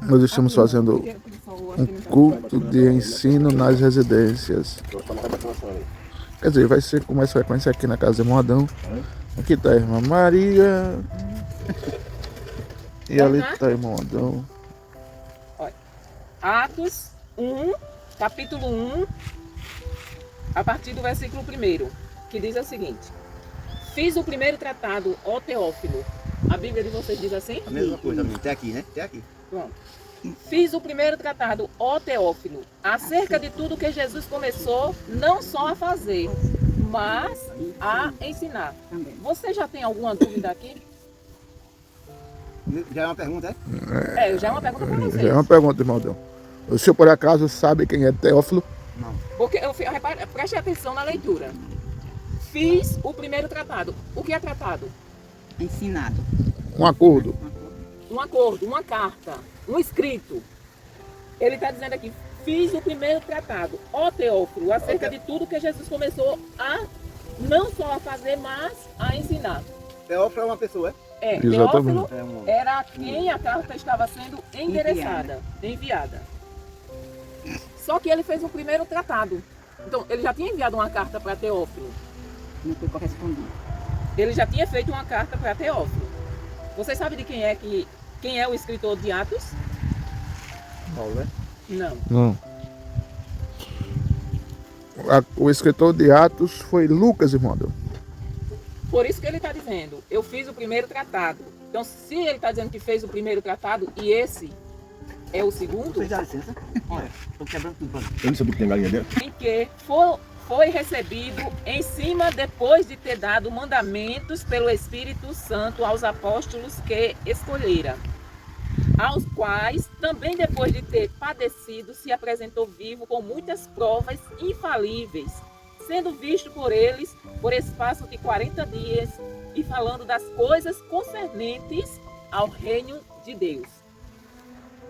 Nós estamos fazendo um culto de ensino nas residências. Quer dizer, vai ser com mais frequência aqui na casa do irmão Adão. Aqui está a irmã Maria. E ali está o irmão Adão. Atos 1, capítulo 1, a partir do versículo 1, que diz o seguinte: fiz o primeiro tratado, ó Teófilo. A Bíblia de vocês diz assim? A mesma coisa, até aqui, né? Até aqui. Pronto. Fiz o primeiro tratado, ó Teófilo, acerca de tudo que Jesus começou não só a fazer, mas a ensinar. Você já tem alguma dúvida aqui? Já é uma pergunta, é? Já é uma pergunta para vocês. Já é uma pergunta, irmão Adão. O senhor por acaso sabe quem é Teófilo? Não. Porque preste atenção na leitura. Fiz o primeiro tratado. O que é tratado? Ensinado. Um acordo. Um acordo, uma carta, um escrito. Ele está dizendo aqui: fiz o primeiro tratado, ó Teófilo, acerca de tudo que Jesus começou a não só a fazer, mas a ensinar. Teófilo é uma pessoa, é? Teófilo É um... era a quem a carta estava sendo endereçada, enviada. Só que ele fez um primeiro tratado. Então, ele já tinha enviado uma carta para Teófilo. Não foi correspondido. Ele já tinha feito uma carta para Teófilo. Vocês sabem de quem é o escritor de Atos? Paulo, né? Não. Não. O escritor de Atos foi Lucas, irmão Adão. Por isso que ele está dizendo: eu fiz o primeiro tratado. Então, se ele está dizendo que fez o primeiro tratado e esse é o segundo, Vocês dão licença? Olha, estou quebrando tudo pra mim. Eu não sabia que tem galinha dentro. em que foi recebido em cima depois de ter dado mandamentos pelo Espírito Santo aos apóstolos que escolhera, aos quais também depois de ter padecido se apresentou vivo com muitas provas infalíveis, sendo visto por eles por espaço de 40 dias e falando das coisas concernentes ao reino de Deus.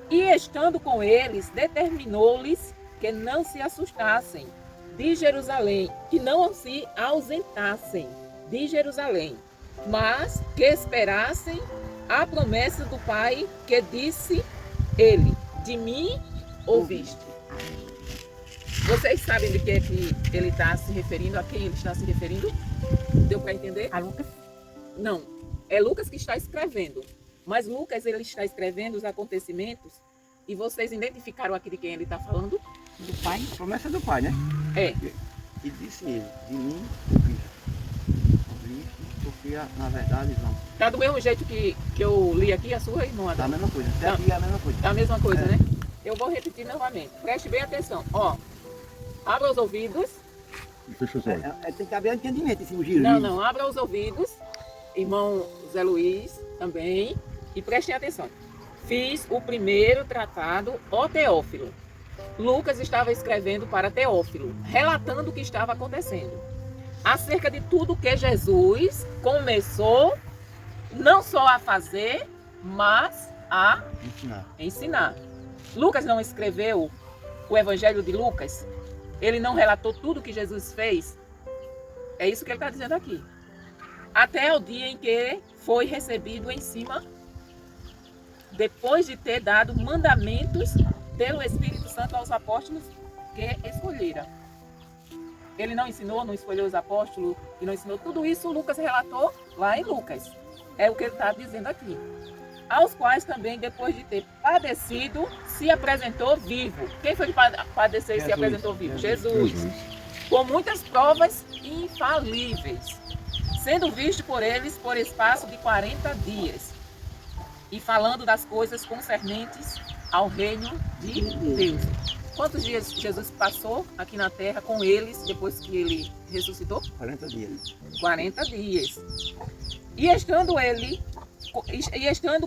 E estando com eles, determinou-lhes que não se assustassem de Jerusalém, que não se ausentassem de Jerusalém, mas que esperassem a promessa do Pai, que disse ele: de mim ouviste. Vocês sabem de que é que ele está se referindo, a quem ele está se referindo? Deu para entender? A Lucas? Não, é Lucas que está escrevendo. Mas Lucas, ele está escrevendo os acontecimentos e vocês identificaram aqui de quem ele está falando? Do pai? A promessa do pai, né? É. E disse ele: de mim ouviste. Ouviste, porque na verdade não. Tá do mesmo jeito que eu li aqui a sua, irmã? É a mesma coisa. Até aqui é a mesma coisa. É a mesma coisa, É. né? Eu vou repetir novamente. Preste bem atenção. Ó, abra os ouvidos. E fechou os olhos. Tem que haver entendimento em cima do giro. Não, abra os ouvidos. Irmão Zé Luiz também. E prestem atenção. Fiz o primeiro tratado, ó Teófilo. Lucas estava escrevendo para Teófilo, relatando o que estava acontecendo, acerca de tudo que Jesus começou não só a fazer, mas a ensinar. Lucas não escreveu o Evangelho de Lucas? Ele não relatou tudo que Jesus fez? É isso que ele está dizendo aqui. Até o dia em que foi recebido em cima, depois de ter dado mandamentos pelo Espírito Santo aos apóstolos que escolheram. Ele não ensinou, não escolheu os apóstolos e não ensinou. Tudo isso Lucas relatou lá em Lucas. É o que ele está dizendo aqui. Aos quais também, depois de ter padecido, se apresentou vivo. Quem foi que padeceu e se apresentou vivo? Jesus. Com muitas provas infalíveis, sendo visto por eles por espaço de 40 dias, e falando das coisas concernentes ao reino de Deus. Quantos dias Jesus passou aqui na terra com eles depois que ele ressuscitou? 40 dias. 40 dias. E estando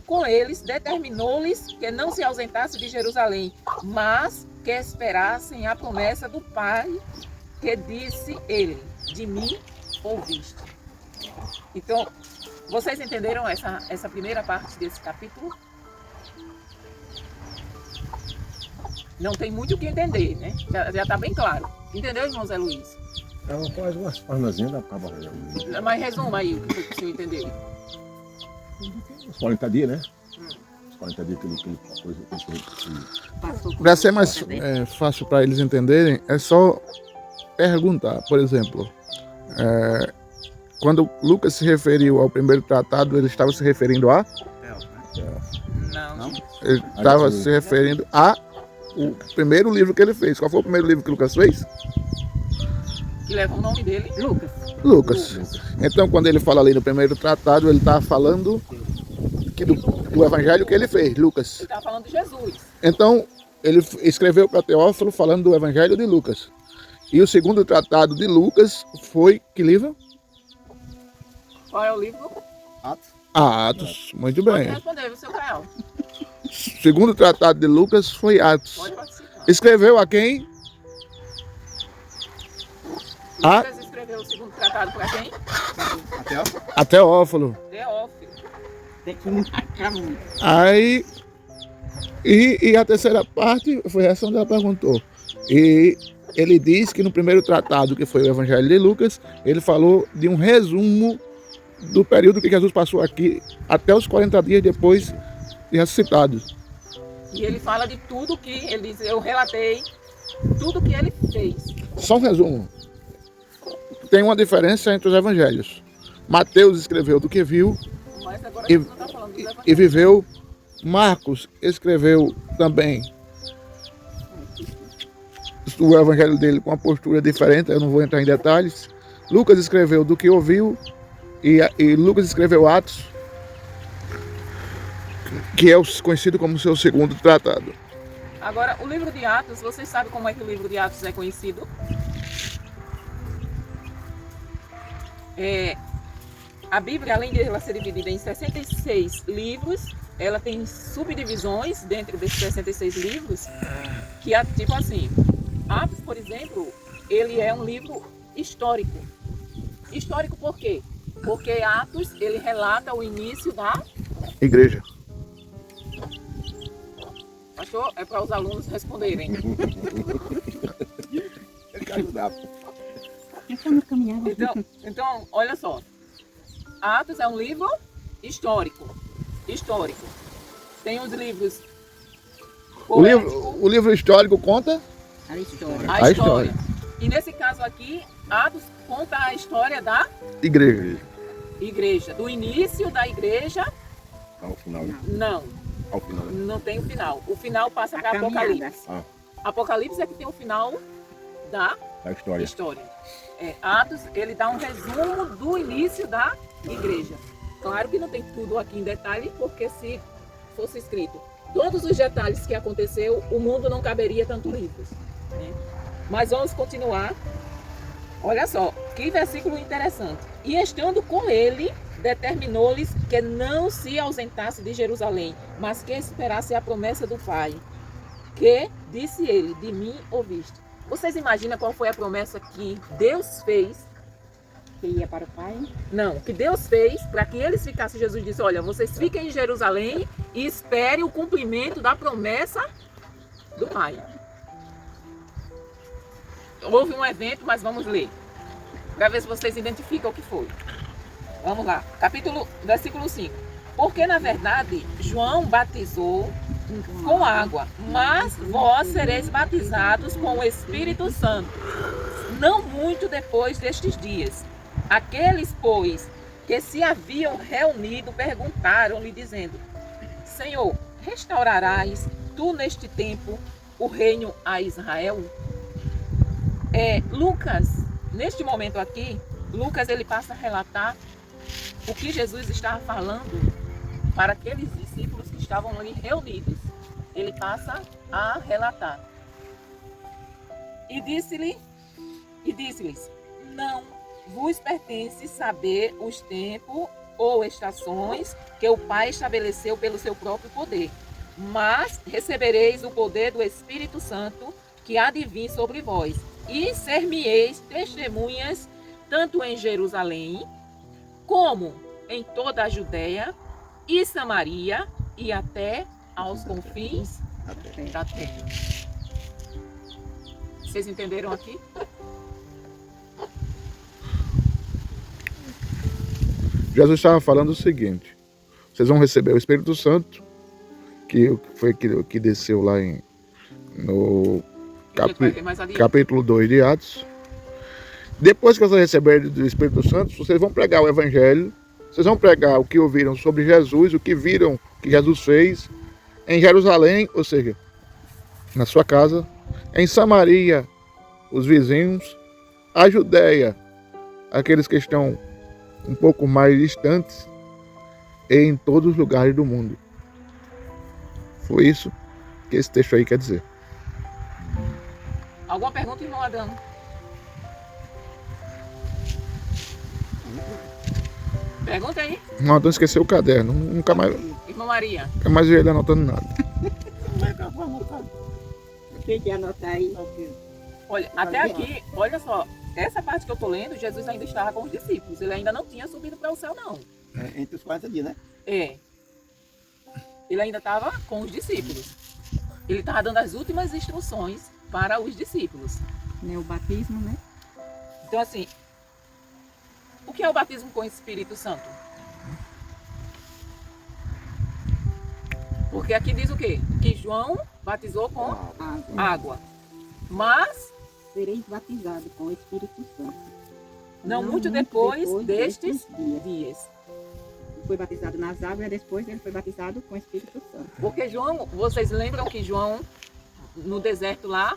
com eles, determinou-lhes que não se ausentasse de Jerusalém, mas que esperassem a promessa do Pai, que disse ele: de mim ouviste. Então, vocês entenderam essa primeira parte desse capítulo? Não tem muito o que entender, né? Já está bem claro. Entendeu, irmão Zé Luiz? Ela faz umas páginas da caba. Mas resuma aí o que o senhor entendeu. Uns 40 dias, né? 40 dias que ele Passou por Para ser mais 40 fácil para eles entenderem, é só perguntar. Por exemplo, quando Lucas se referiu ao primeiro tratado, ele estava se referindo a? Não. Ele estava se referindo a o primeiro livro que ele fez. Qual foi o primeiro livro que Lucas fez? Que leva o nome dele. Lucas. Lucas. Então, quando ele fala ali no primeiro tratado, ele está falando do evangelho que ele fez, Lucas. Ele está falando de Jesus. Então, ele escreveu para Teófilo falando do evangelho de Lucas. E o segundo tratado de Lucas foi que livro? Qual é o livro? Atos. Muito Pode bem. responder, seu Caio. O segundo tratado de Lucas foi Atos. Pode participar. Escreveu a quem? Lucas escreveu o segundo tratado para quem? A Teófilo. Teófilo. Tem que marcar muito. Aí, e a terceira parte foi essa onde ela perguntou. E ele diz que no primeiro tratado, que foi o Evangelho de Lucas, ele falou de um resumo do período que Jesus passou aqui até os 40 dias depois de ressuscitado. E ele fala de tudo que ele diz, eu relatei tudo que ele fez. Só um resumo. Tem uma diferença entre os evangelhos. Mateus escreveu do que viu Mas agora E- a gente não está falando dos e evangelhos. viveu. Marcos escreveu também o evangelho dele com uma postura diferente, eu não vou entrar em detalhes. Lucas escreveu do que ouviu e Lucas escreveu Atos, que é conhecido como seu segundo tratado. Agora, o livro de Atos, vocês sabem como é que o livro de Atos é conhecido? A Bíblia, além de ela ser dividida em 66 livros, ela tem subdivisões dentro desses 66 livros, que é tipo assim, Atos, por exemplo, ele é um livro histórico. Histórico por quê? Porque Atos, ele relata o início da... Igreja. Achou? É para os alunos responderem. Ele quer ajudar. Estamos caminhando. Então, olha só. Atos é um livro histórico. Histórico. Tem os livros poéticos, O livro histórico conta A história. a a história. história. E nesse caso aqui, Atos conta a história da igreja. igreja. Do início da igreja, Ao final, né? não. Ao final, né? Não tem o final. O final passa A para caminhada. Apocalipse. Ah, Apocalipse é que tem o final da a história. história. Atos, ele dá um resumo do início da igreja. Claro que não tem tudo aqui em detalhe, porque se fosse escrito todos os detalhes que aconteceu, o mundo não caberia tanto livros, né? Mas vamos continuar. Olha só, que versículo interessante. E estando com ele, determinou-lhes que não se ausentasse de Jerusalém, mas que esperasse a promessa do Pai. Que, disse ele, de mim ouviste. Vocês imaginam qual foi a promessa que Deus fez? Que ia para o pai. Não, que Deus fez para que eles ficassem. Jesus disse, olha, vocês fiquem em Jerusalém e esperem o cumprimento da promessa do Pai. Houve um evento, mas vamos ler, para ver se vocês identificam o que foi. Vamos lá, versículo 5. Porque, na verdade, João batizou com água, mas vós sereis batizados com o Espírito Santo, não muito depois destes dias. Aqueles, pois, que se haviam reunido, perguntaram-lhe, dizendo, Senhor, restaurarás tu neste tempo o reino a Israel? Lucas, neste momento aqui, Lucas ele passa a relatar o que Jesus estava falando para aqueles discípulos que estavam ali reunidos. Ele passa a relatar. E disse-lhes, não vos pertence saber os tempos ou estações que o Pai estabeleceu pelo seu próprio poder, mas recebereis o poder do Espírito Santo que há de vir sobre vós, e ser-me-eis testemunhas tanto em Jerusalém, como em toda a Judéia e Samaria e até aos confins da terra. Vocês entenderam aqui? Jesus estava falando o seguinte: vocês vão receber o Espírito Santo que foi que desceu lá no A gente vai ver mais adiante. capítulo 2 de Atos. Depois que vocês receberem do Espírito Santo, vocês vão pregar o Evangelho, vocês vão pregar o que ouviram sobre Jesus, o que viram que Jesus fez em Jerusalém, ou seja, na sua casa, em Samaria, os vizinhos, a Judéia, aqueles que estão um pouco mais distantes, e em todos os lugares do mundo. Foi isso que esse texto aí quer dizer. Alguma pergunta, irmão Adão? Pergunta aí, Não, Adão esqueceu o caderno, nunca mais irmã Maria. vi ele anotando nada. Como é que eu vou anotar? Tem que anotar aí. Olha, até aqui, olha só, essa parte que eu tô lendo, Jesus ainda estava com os discípulos. Ele ainda não tinha subido para o céu, não. É, entre os 40 dias, né? É. Ele ainda estava com os discípulos. Ele estava dando as últimas instruções para os discípulos. Né, o batismo, né? Então, assim, o que é o batismo com o Espírito Santo? Porque aqui diz o quê? Que João batizou com Água. água. Mas, Sereis batizados com o Espírito Santo. não muito depois destes dias. dias. Foi batizado nas águas e depois ele foi batizado com o Espírito Santo. Porque João, vocês lembram que João, no deserto lá,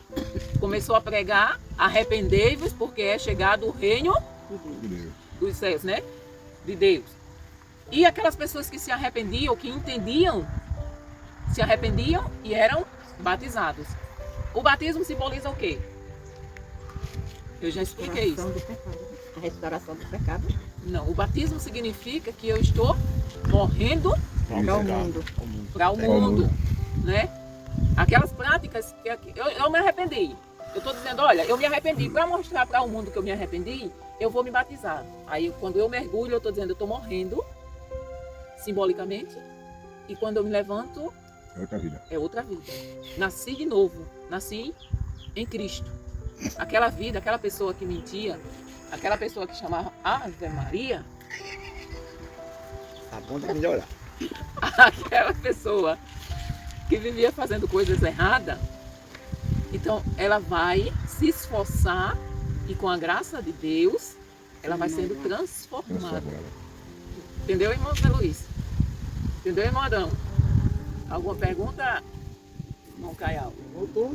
começou a pregar: arrependei-vos, porque é chegado o reino De Deus. dos céus, né? De Deus. E aquelas pessoas que se arrependiam, que entendiam, se arrependiam e eram batizados. O batismo simboliza o quê? Eu já expliquei isso. Restauração do pecado. A restauração do pecado Não, o batismo significa que eu estou morrendo para o mundo. para o mundo, né? Aquelas práticas que eu me arrependi. Eu estou dizendo, olha, eu me arrependi. Para mostrar para o mundo que eu me arrependi, eu vou me batizar. Aí, quando eu mergulho, eu estou dizendo, eu estou morrendo, simbolicamente. E quando eu me levanto, É outra vida. é outra vida. Nasci de novo. Nasci em Cristo. Aquela vida, aquela pessoa que mentia, aquela pessoa que chamava Ave Maria, Tá bom de melhorar. aquela pessoa que vivia fazendo coisas erradas, então ela vai se esforçar e com a graça de Deus, ela vai sendo transformada. Transforma ela. Entendeu, irmão Zé Luiz? Entendeu, irmão Adão? Alguma pergunta, irmão Caial? Eu tô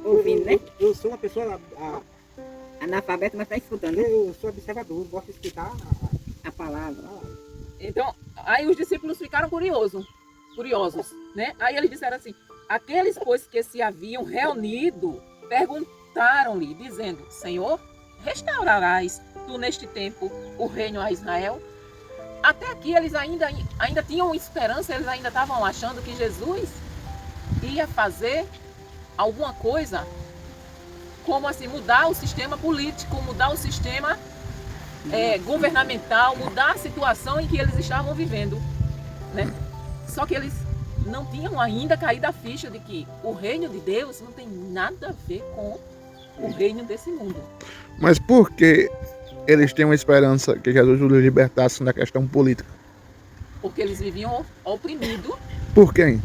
Ouvindo, né? Eu sou uma pessoa, Analfabeto, mas está escutando, né? eu sou observador, gosto de escutar. A palavra. Então, aí os discípulos ficaram curiosos, né? Aí eles disseram assim: aqueles, pois, que se haviam reunido, perguntaram-lhe, dizendo: Senhor, restaurarás tu neste tempo o reino a Israel? Até aqui eles ainda tinham esperança, eles ainda estavam achando que Jesus ia fazer alguma coisa, como assim, mudar o sistema político, mudar o sistema governamental, mudar a situação em que eles estavam vivendo, né? Só que eles não tinham ainda caído a ficha de que o reino de Deus não tem nada a ver com o reino desse mundo. Mas por que eles têm uma esperança que Jesus os libertasse na questão política? Porque eles viviam oprimidos Por quem?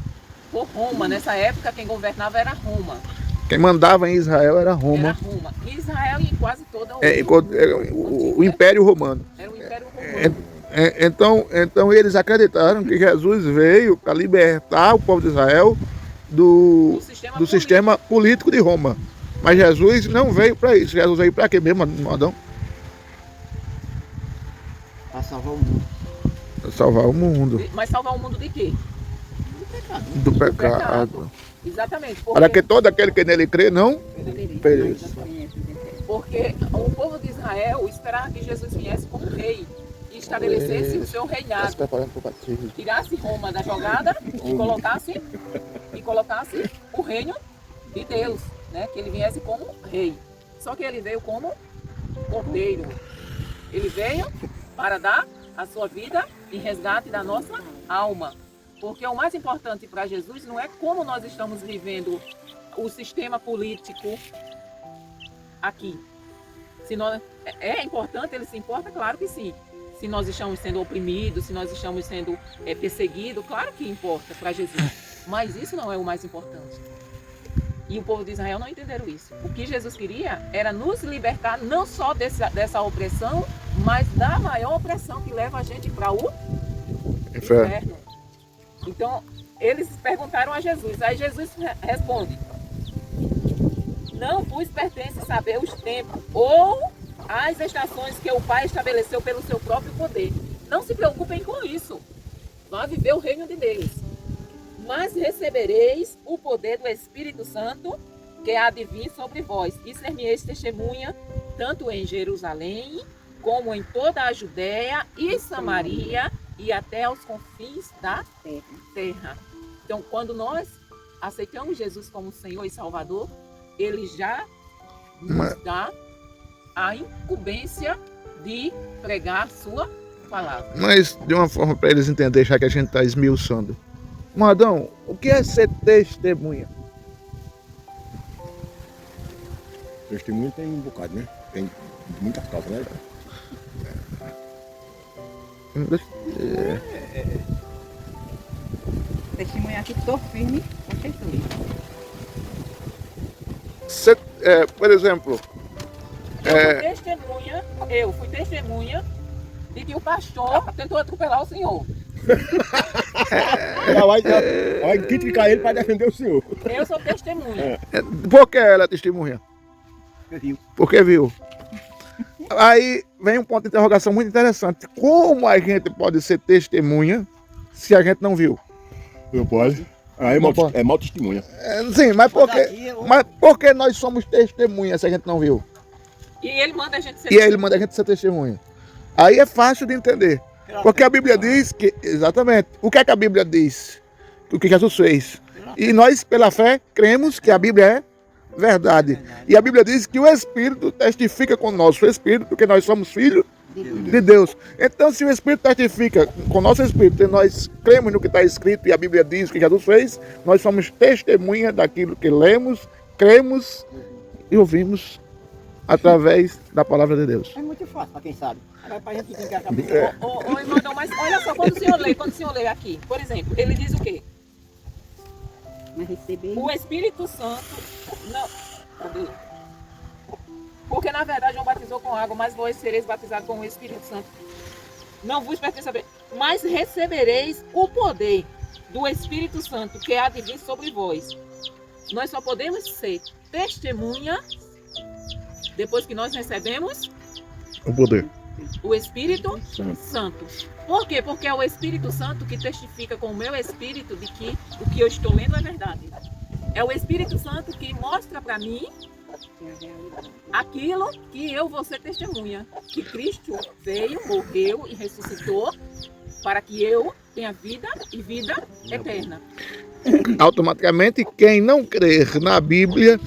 por Roma. Nessa época, quem governava era Roma. Quem mandava em Israel era Roma. Era Roma. Israel e quase toda O Império Romano. era o Império Romano. Então eles acreditaram que Jesus veio para libertar o povo de Israel do sistema político de Roma. Mas Jesus não veio para isso. Jesus veio para quê mesmo, Adão? Para salvar o mundo. Para salvar o mundo Mas salvar o mundo de quê? do pecado. Exatamente. Para que todo aquele que nele crê não pereça. Porque o povo de Israel esperava que Jesus viesse como rei e estabelecesse o seu Está se reinado. preparando para o batismo. Tirasse Roma da jogada e colocasse o reino de Deus, né? Que ele viesse como rei. Só que ele veio como cordeiro. Ele veio para dar a sua vida em resgate da nossa alma. Porque o mais importante para Jesus não é como nós estamos vivendo o sistema político aqui. Se nós, é importante, ele se importa? Claro que sim. Se nós estamos sendo oprimidos, se nós estamos sendo perseguidos, claro que importa para Jesus. Mas isso não é o mais importante. E o povo de Israel não entenderam isso. O que Jesus queria era nos libertar não só dessa opressão, mas da maior opressão que leva a gente para o inferno. Então, eles perguntaram a Jesus. Aí Jesus responde: não vos pertence saber os tempos ou as estações que o Pai estabeleceu pelo seu próprio poder. Não se preocupem com isso. Vá viver o reino de Deus. Mas recebereis o poder do Espírito Santo, que há de vir sobre vós, e ser-me-eis testemunha, tanto em Jerusalém, como em toda a Judéia e Samaria, e até aos confins da terra. Então, quando nós aceitamos Jesus como Senhor e Salvador, Ele já nos dá a incumbência de pregar sua palavra. Mas de uma forma para eles entenderem, já que a gente está esmiuçando. Madão, o que é ser testemunha? Testemunho tem um bocado, né? Tem muitas causas, né? Testemunhar que estou firme com Jesus. Por exemplo, Eu fui testemunha de que o pastor tentou atropelar o senhor. Ela vai criticar ele para defender o senhor. Eu sou testemunha. por que ela é testemunha? Porque viu. Aí vem um ponto de interrogação muito interessante. Como a gente pode ser testemunha se a gente não viu? Não pode. Aí é mau testemunha. Sim, mas por que nós somos testemunhas se a gente não viu? E ele manda a gente ser E aí ele manda a gente ser testemunha. Aí é fácil de entender. Porque a Bíblia diz que, exatamente, o que é que a Bíblia diz? O que Jesus fez. E nós, pela fé, cremos que a Bíblia é verdade. E a Bíblia diz que o Espírito testifica com o nosso Espírito, porque nós somos filhos de Deus. Então, se o Espírito testifica com o nosso Espírito, e nós cremos no que está escrito, e a Bíblia diz o que Jesus fez, nós somos testemunha daquilo que lemos, cremos e ouvimos através da palavra de Deus. É muito fácil para quem sabe. Agora para a gente que tem que acabar. Ô, irmão, mas olha só, quando o senhor lê aqui, por exemplo, ele diz o quê? Mas receber. O Espírito Santo não. Cadê? Porque na verdade João batizou com água, mas vós sereis batizados com o Espírito Santo. Não vos pertence saber, mas recebereis o poder do Espírito Santo que há de vir sobre vós. Nós só podemos ser testemunha depois que nós recebemos O poder. o Espírito Santo. Por quê? Porque é o Espírito Santo que testifica com o meu espírito de que o que eu estou lendo é verdade. É o Espírito Santo que mostra para mim aquilo que eu vou ser testemunha. Que Cristo veio, morreu e ressuscitou para que eu tenha vida e vida eterna. Automaticamente, quem não crer na Bíblia,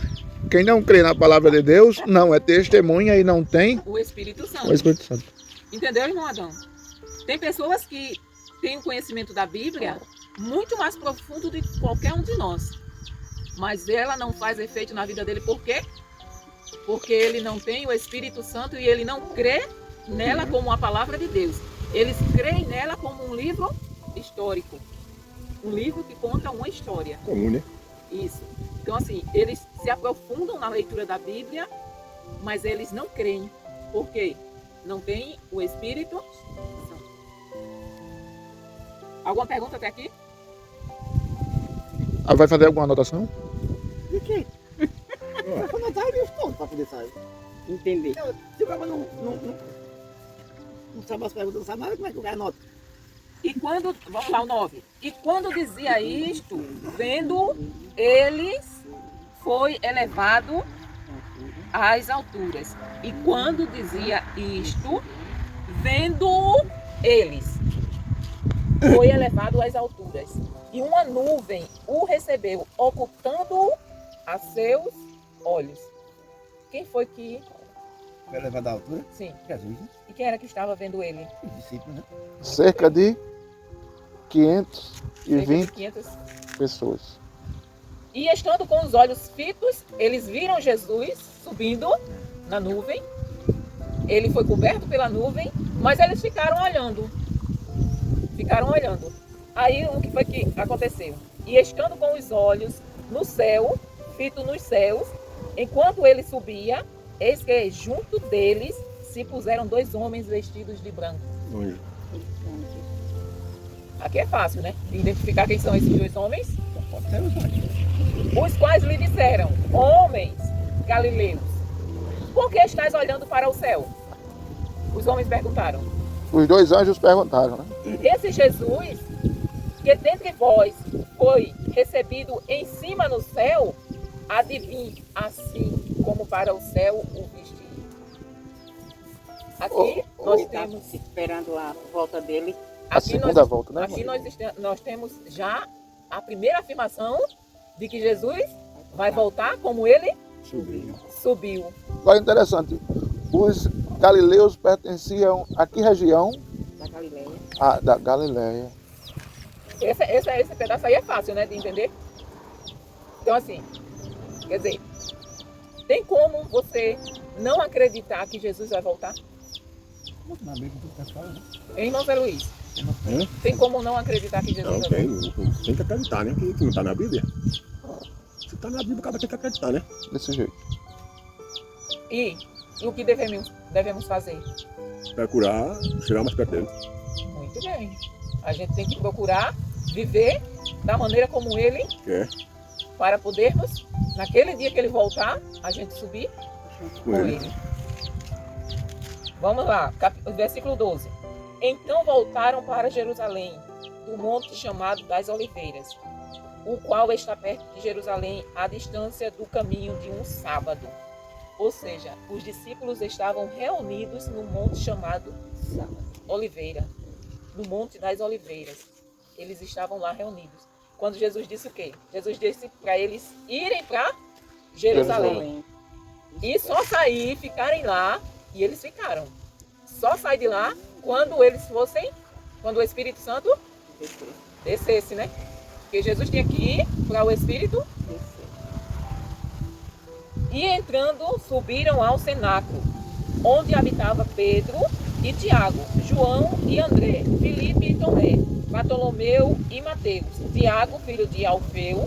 quem não crê na palavra de Deus, não é testemunha e não tem O Espírito Santo. o Espírito Santo. Entendeu, irmão Adão? Tem pessoas que têm o conhecimento da Bíblia muito mais profundo do que qualquer um de nós. Mas ela não faz efeito na vida dele. Por quê? Porque ele não tem o Espírito Santo e ele não crê nela como a palavra de Deus. Eles creem nela como um livro histórico. Um livro que conta uma história. Comum, né? Isso. Então, assim, eles se aprofundam na leitura da Bíblia, mas eles não creem. Por quê? Não tem o Espírito Santo. Alguma pergunta até aqui? Vai fazer alguma anotação? De quê? Para anotar os pontos para poder saber. Entender. Se o cara não sabe as perguntas, não sabe nada, como é que o cara anota? E quando, vamos lá, o 9. E quando dizia isto, vendo eles, foi elevado às alturas. E quando dizia isto, vendo eles, foi elevado às alturas. E uma nuvem o recebeu, ocultando-o a seus olhos. Quem foi que... Foi elevado à altura? Sim. Jesus, né? E quem era que estava vendo ele? Os discípulos, né? Cerca de 520 Cerca de 500. pessoas. E estando com os olhos fitos, eles viram Jesus subindo na nuvem. Ele foi coberto pela nuvem, mas eles ficaram olhando. Ficaram olhando. Aí o que foi que aconteceu? E estando com os olhos no céu, fito nos céus, enquanto ele subia, eis que junto deles se puseram 2 homens vestidos de branco. Anjo. Aqui é fácil, né? Identificar quem são esses 2 homens. Pode ser os anjos. Os quais lhe disseram: homens galileus, por que estáis olhando para o céu? Os homens perguntaram. Os 2 anjos perguntaram, né? Esse Jesus, que dentre vós foi recebido em cima no céu, há de vir assim como para o céu o vestir. Aqui nós Ele está temos. esperando a volta dele. A Aqui segunda volta, né? Aqui nós temos já a primeira afirmação de que Jesus vai voltar como ele Subiu. subiu. Agora interessante, os galileus pertenciam a que região? Da Galileia. A da Galileia. Esse pedaço aí é fácil, né, de entender? Então, assim, quer dizer, tem como você não acreditar que Jesus vai voltar? Na Bíblia do pessoal, né? Hein, irmão Zé Luiz? É? Tem como não acreditar que Jesus Não, vai voltar? tem que acreditar, né? Que não tá na Bíblia. Se tá na Bíblia, o cara tem que acreditar, né? Desse jeito. E o que devemos fazer? Procurar chegar mais perto dele. Muito bem. A gente tem que procurar viver da maneira como ele, Quer? para podermos, naquele dia que ele voltar, a gente subir Com com ele. ele. Vamos lá, versículo 12. Então voltaram para Jerusalém, do monte chamado das Oliveiras, o qual está perto de Jerusalém, à distância do caminho de um sábado. Ou seja, os discípulos estavam reunidos no monte chamado Oliveira, no monte das Oliveiras. Eles estavam lá reunidos. Quando Jesus disse o quê? Jesus disse para eles irem para Jerusalém. E só sair, ficarem lá, e eles ficaram. Só sair de lá quando eles fossem, quando o Espírito Santo descesse, né? Porque Jesus tinha que ir para o Espírito. E entrando, subiram ao cenáculo, onde habitava Pedro e Tiago, João e André, Filipe e Tomé, Bartolomeu e Mateus, Tiago, filho de Alfeu,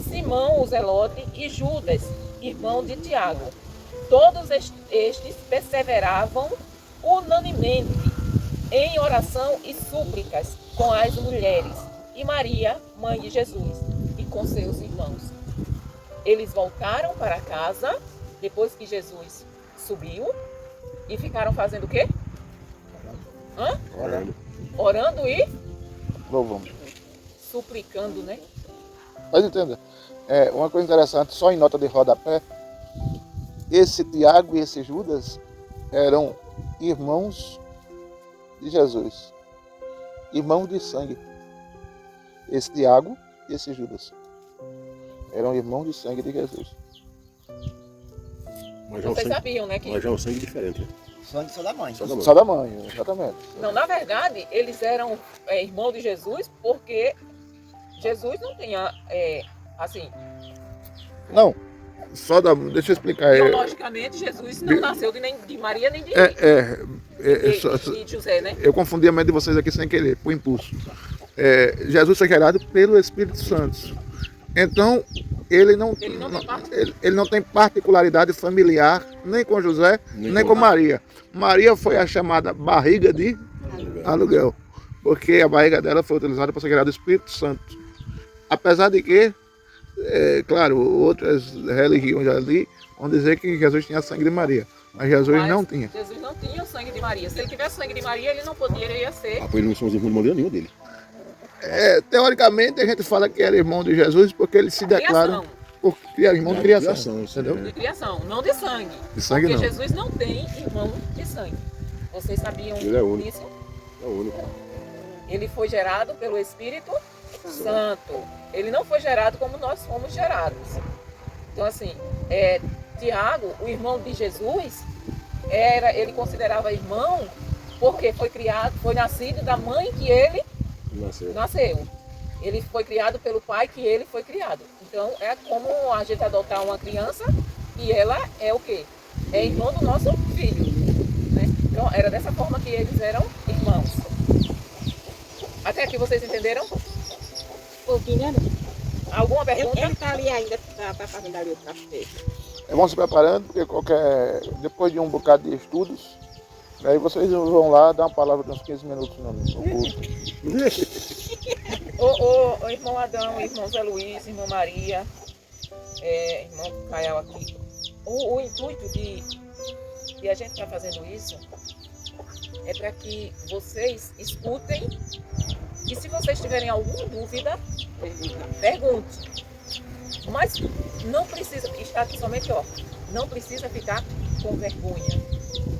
Simão o Zelote e Judas, irmão de Tiago. Todos estes perseveravam unanimemente em oração e súplicas com as mulheres e Maria, mãe de Jesus, e com seus irmãos. Eles voltaram para casa depois que Jesus subiu e ficaram fazendo o quê? Orando. Orando e Louvamos. suplicando, né? Mas entenda, uma coisa interessante, só em nota de rodapé, esse Tiago e esse Judas eram irmãos de Jesus, irmãos de sangue. Esse Tiago e esse Judas eram irmãos de sangue de Jesus. Mas já é um Vocês sangue, sabiam, né? Que... mas já é um sangue diferente, né? Sangue só da mãe. Só da mãe. Só da mãe, exatamente. Não, na verdade, eles eram irmãos de Jesus porque Jesus não tinha, assim, Não, só da. Deixa eu explicar. biologicamente, Jesus não nasceu nem de Maria nem de, de José, né? Eu confundi a mente de vocês aqui sem querer, por impulso. Jesus foi gerado pelo Espírito Santo. Então, ele não tem particularidade familiar nem com José, nem com Maria. Maria foi a chamada barriga de aluguel, porque a barriga dela foi utilizada para ser gerado o Espírito Santo. Apesar de que, claro, outras religiões ali vão dizer que Jesus tinha sangue de Maria, mas Jesus não tinha. Jesus não tinha o sangue de Maria. Se ele tivesse sangue de Maria, ele não poderia ser. Ah, pois eles não são os irmãos de nenhum dele. Teoricamente a gente fala que era irmão de Jesus porque eles se declaram irmão de criação, entendeu? De criação, não de sangue. De sangue porque não. Jesus não tem irmão de sangue. Vocês sabiam Ele é único. disso? É o único. Ele foi gerado pelo Espírito Santo. Ele não foi gerado como nós fomos gerados. Então, assim, Tiago, o irmão de Jesus, ele considerava irmão porque foi nascido da mãe que ele nasceu. Ele foi criado pelo pai que ele foi criado. Então, é como a gente adotar uma criança e ela é o quê? É irmão do nosso filho. Né? Então, era dessa forma que eles eram irmãos. Até aqui vocês entenderam? Pouquinho, né? Alguma pergunta? Ele está ali ainda, está fazendo ali o café. Vão se preparando, porque depois de um bocado de estudos, aí vocês vão lá dar uma palavra de uns 15 minutos no culto. O irmão Adão, irmão Zé Luiz, irmã Maria, irmão Caial aqui. O intuito de a gente estar fazendo isso é para que vocês escutem e se vocês tiverem alguma dúvida, pergunte. Mas não precisa estar somente, não precisa ficar com vergonha,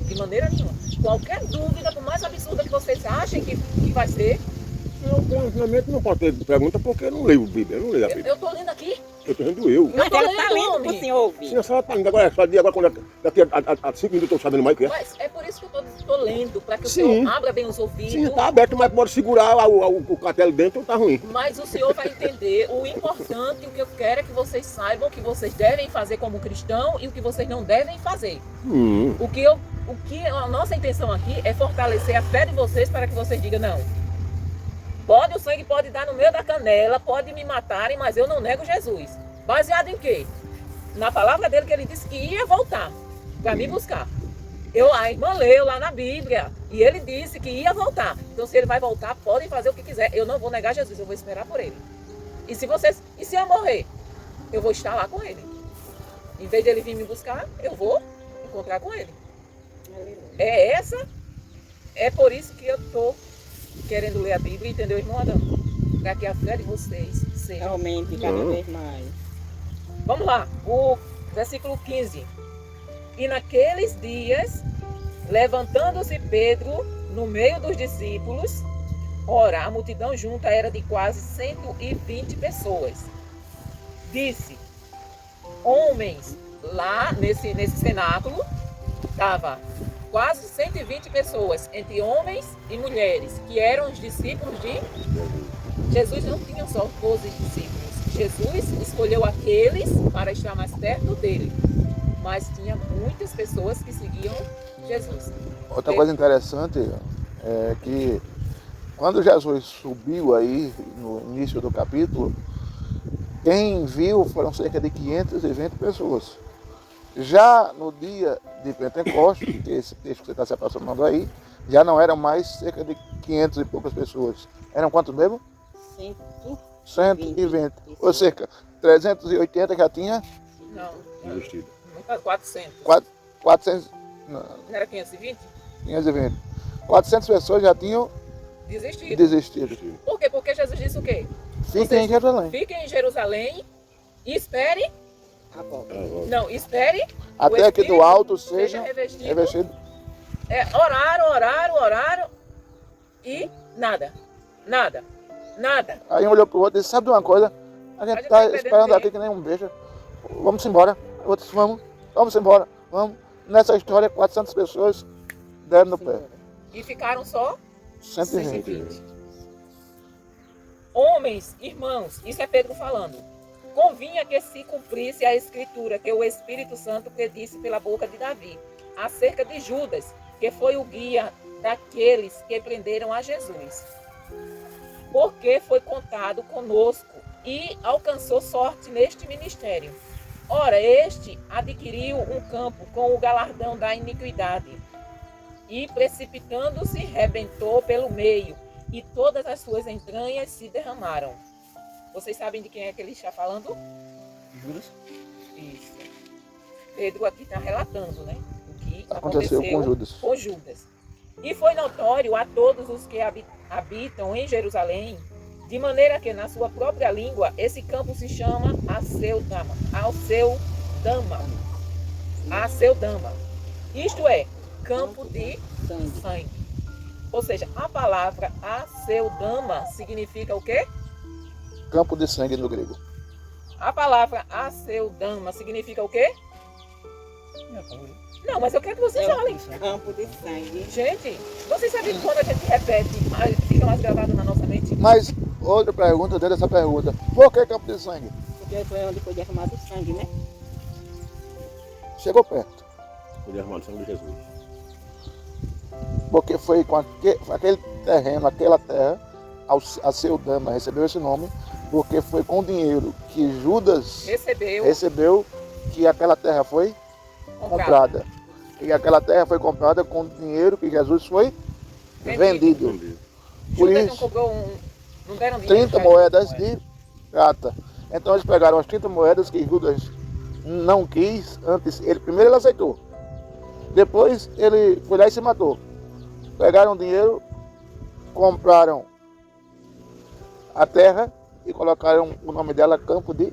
de maneira nenhuma. Qualquer dúvida, por mais absurda que vocês achem que vai ser. Eu, conhecimento, não posso ter pergunta porque eu não leio Bíblia, eu não leio a Bíblia. Eu estou lendo aqui. Eu estou lendo eu. Mas tô ela lendo, está lendo para o homem. senhor ouvir. Sim, a senhora está lendo agora, daqui a 5 minutos eu estou sabendo mais o que é. Mas é por isso que eu estou lendo, para que o Sim. senhor abra bem os ouvidos. Sim, está aberto, mas pode segurar o castelo dentro, está ruim. Mas o senhor vai entender o importante, o que eu quero é que vocês saibam, o que vocês devem fazer como cristão e o que vocês não devem fazer. O que a nossa intenção aqui é fortalecer a fé de vocês para que vocês digam, não, o sangue pode dar no meio da canela, pode me matarem, mas eu não nego Jesus. Baseado em quê? Na palavra dele que ele disse que ia voltar para me buscar. A irmã leu lá na Bíblia e ele disse que ia voltar. Então se ele vai voltar, podem fazer o que quiser. Eu não vou negar Jesus, eu vou esperar por ele. E se eu morrer, eu vou estar lá com ele. Em vez de ele vir me buscar, eu vou encontrar com ele. É por isso que eu estou querendo ler a Bíblia, entendeu, irmão Adão? Para que a fé de vocês seja. Realmente, cada vez mais. Vamos lá, o versículo 15. E naqueles dias, levantando-se Pedro no meio dos discípulos, ora, a multidão junta era de quase 120 pessoas. Disse, homens, lá nesse cenáculo, estava quase 120 pessoas, entre homens e mulheres, que eram os discípulos de Jesus. Não tinha só 12 discípulos. Jesus escolheu aqueles para estar mais perto dele, mas tinha muitas pessoas que seguiam Jesus. Outra coisa interessante é que quando Jesus subiu aí no início do capítulo, quem viu foram cerca de 520 pessoas. Já no dia de Pentecostes, que esse texto que você está se aproximando aí, já não eram mais cerca de 500 e poucas pessoas. Eram quantos mesmo? 120. Ou cerca, 380 já tinha? Não, Investido. 400. 400, Não era 520? 520. 400 pessoas já tinham desistido. Por quê? Porque Jesus disse o quê? Fiquem em Jerusalém. Fiquem em Jerusalém e espere. Não, espere. Até que do alto seja revestido. Oraram e nada. Aí um olhou pro outro e disse, sabe de uma coisa? A gente está esperando aqui que nem um beijo. Vamos embora. Outros, vamos embora. Vamos. Nessa história, 400 pessoas deram no pé. E ficaram só 120. Homens, irmãos, isso é Pedro falando. Convinha que se cumprisse a escritura que o Espírito Santo predisse pela boca de Davi, acerca de Judas, que foi o guia daqueles que prenderam a Jesus. Porque foi contado conosco e alcançou sorte neste ministério. Ora, este adquiriu um campo com o galardão da iniquidade e, precipitando-se, rebentou pelo meio e todas as suas entranhas se derramaram. Vocês sabem de quem é que ele está falando? Judas? Isso. Pedro aqui está relatando, né? O que Aconteceu com Judas. E foi notório a todos os que habitam em Jerusalém, de maneira que na sua própria língua esse campo se chama Aceldama. Isto é, campo de sangue. Ou seja, a palavra Aceldama significa o quê? Campo de sangue no grego. A palavra Aceldama significa o quê? Não, mas eu quero que vocês falem. Campo de sangue. Gente, vocês sabem que quando a gente repete, fica mais gravado na nossa mente? Mas outra pergunta dentro dessa pergunta. Por que campo de sangue? Porque foi onde foi derramado o sangue, né? Chegou perto. Foi derramado o sangue de Jesus. Porque foi com aquele terreno, aquela terra, a Aceldama recebeu esse nome, porque foi com o dinheiro que Judas recebeu que aquela terra foi comprada. E aquela terra foi comprada com o dinheiro que Jesus foi vendido. Por Judas não isso, cobrou não deram dinheiro. 30 moedas de prata. Então eles pegaram as 30 moedas que Judas não quis antes. Primeiro ele aceitou. Depois ele foi lá e se matou. Pegaram o dinheiro, compraram a terra e colocaram o nome dela Campo de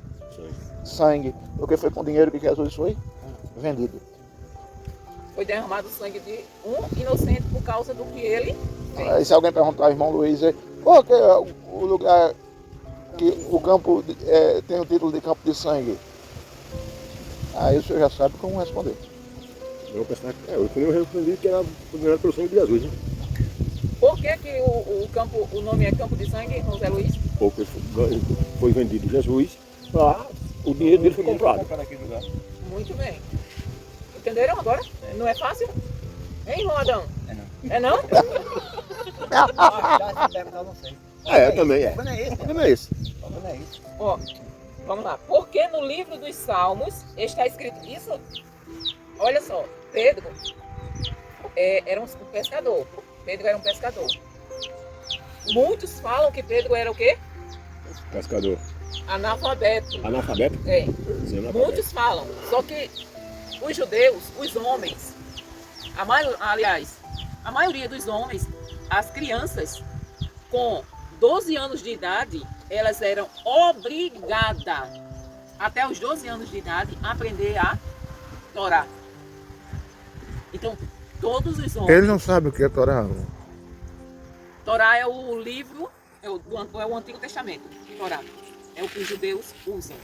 Sangue. Porque foi com o dinheiro que Jesus foi vendido. Foi derramado o sangue de um inocente por causa do que ele fez. Aí se alguém perguntar ao irmão Luiz, qual que é o lugar que o campo tem o título de Campo de Sangue? Aí o senhor já sabe como responder. Eu respondi que era condenado pelo sangue de Jesus, né? Por que o nome é Campo de Sangue, José Luiz? Porque foi vendido Jesus, o dinheiro dele foi comprado. Muito bem. Entenderam agora? Não é fácil? Hein, irmão Adão? É não? Também é. Não é esse. Ó, vamos lá. Porque no livro dos Salmos está escrito isso? Olha só, Pedro era um pescador. Pedro era um pescador. Muitos falam que Pedro era o quê? Pescador. Analfabeto. Analfabeto? É. Muitos falam. Só que os judeus, os homens, a maioria dos homens, as crianças com 12 anos de idade, elas eram obrigadas, até os 12 anos de idade, a aprender a Torá. Então, todos os homens... Ele não sabe o que é Torá. Torá é o livro, é o Antigo Testamento, Torá. É o que os judeus usam.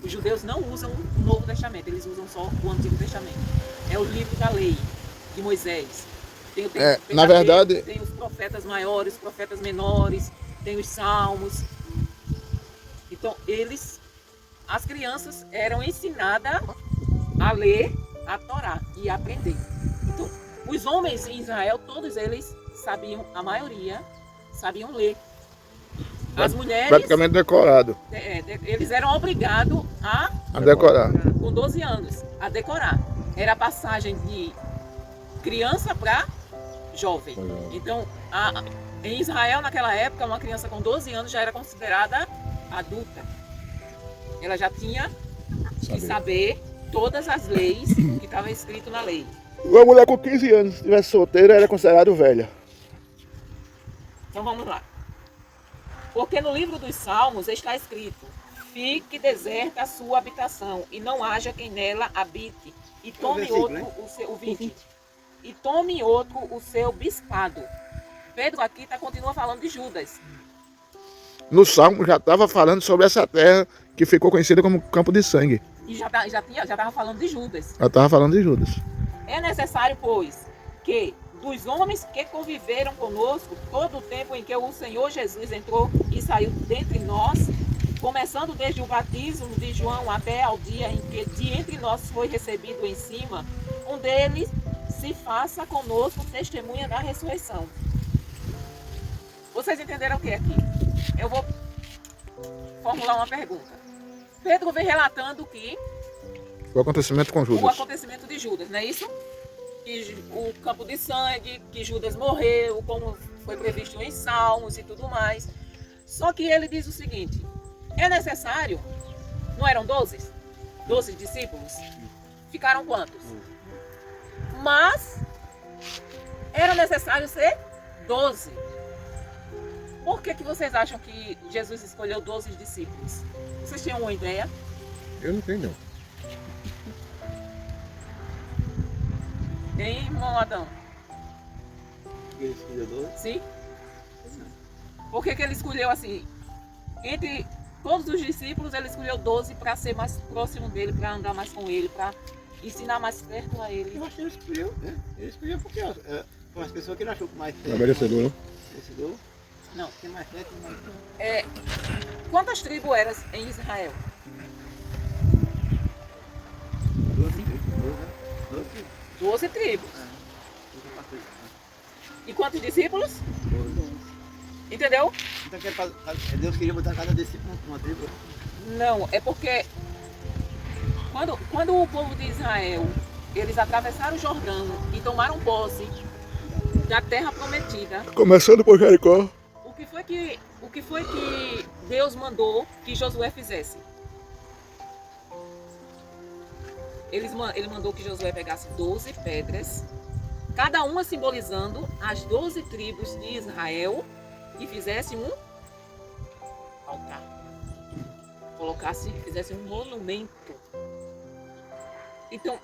Os judeus não usam o Novo Testamento, eles usam só o Antigo Testamento. É o livro da lei de Moisés. Tem na verdade... Tem os profetas maiores, os profetas menores, tem os salmos. Então, as crianças eram ensinadas a ler a Torá e a aprender. Então, os homens em Israel, todos eles sabiam, a maioria, sabiam ler. As mulheres... Praticamente decorado. Eles eram obrigados a decorar. Com 12 anos, a decorar. Era a passagem de criança para jovem. Então, em Israel, naquela época, uma criança com 12 anos já era considerada adulta. Ela já tinha que saber todas as leis que estavam escritas na lei. Uma mulher com 15 anos, se estivesse solteira, era considerada velha. Então vamos lá. Porque no livro dos Salmos está escrito: fique deserta a sua habitação, e não haja quem nela habite. E tome outro o 20. E tome outro o seu bispado. Pedro aqui continua falando de Judas. No Salmo já estava falando sobre essa terra que ficou conhecida como Campo de Sangue. E já estava falando de Judas. Já estava falando de Judas. É necessário, pois, que dos homens que conviveram conosco todo o tempo em que o Senhor Jesus entrou e saiu dentre nós, começando desde o batismo de João até ao dia em que de entre nós foi recebido em cima, um deles se faça conosco testemunha da ressurreição. Vocês entenderam o que é aqui? Eu vou formular uma pergunta. Pedro vem relatando que o acontecimento com Judas. O acontecimento de Judas, não é isso? Que o campo de sangue, que Judas morreu, como foi previsto em Salmos e tudo mais. Só que ele diz o seguinte: é necessário, não eram 12 discípulos? Ficaram quantos? Mas era necessário ser 12. Por que vocês acham que Jesus escolheu 12 discípulos? Vocês tinham uma ideia? Eu não tenho, não. Hein, irmão Adão? Ele escolheu 12? Sim. Por que ele escolheu assim? Entre todos os discípulos, ele escolheu 12 para ser mais próximo dele, para andar mais com ele, para ensinar mais perto a ele. Eu acho que ele escolheu, né? Ele escolheu porque foi as pessoas que ele achou que mais Não é merecedor, não? merecedor. Não. Tem mais perto, tem mais. Quantas tribos eram em Israel? 12 tribos. E quantos discípulos? Entendeu? Então, Deus queria botar cada discípulo numa tribo. Não, é porque quando o povo de Israel, eles atravessaram o Jordão e tomaram posse da terra prometida, Começando por Jericó. o que foi que Deus mandou que Josué fizesse? Ele mandou que Josué pegasse 12 pedras, cada uma simbolizando as 12 tribos de Israel, e fizesse um altar. Fizesse um monumento. Então,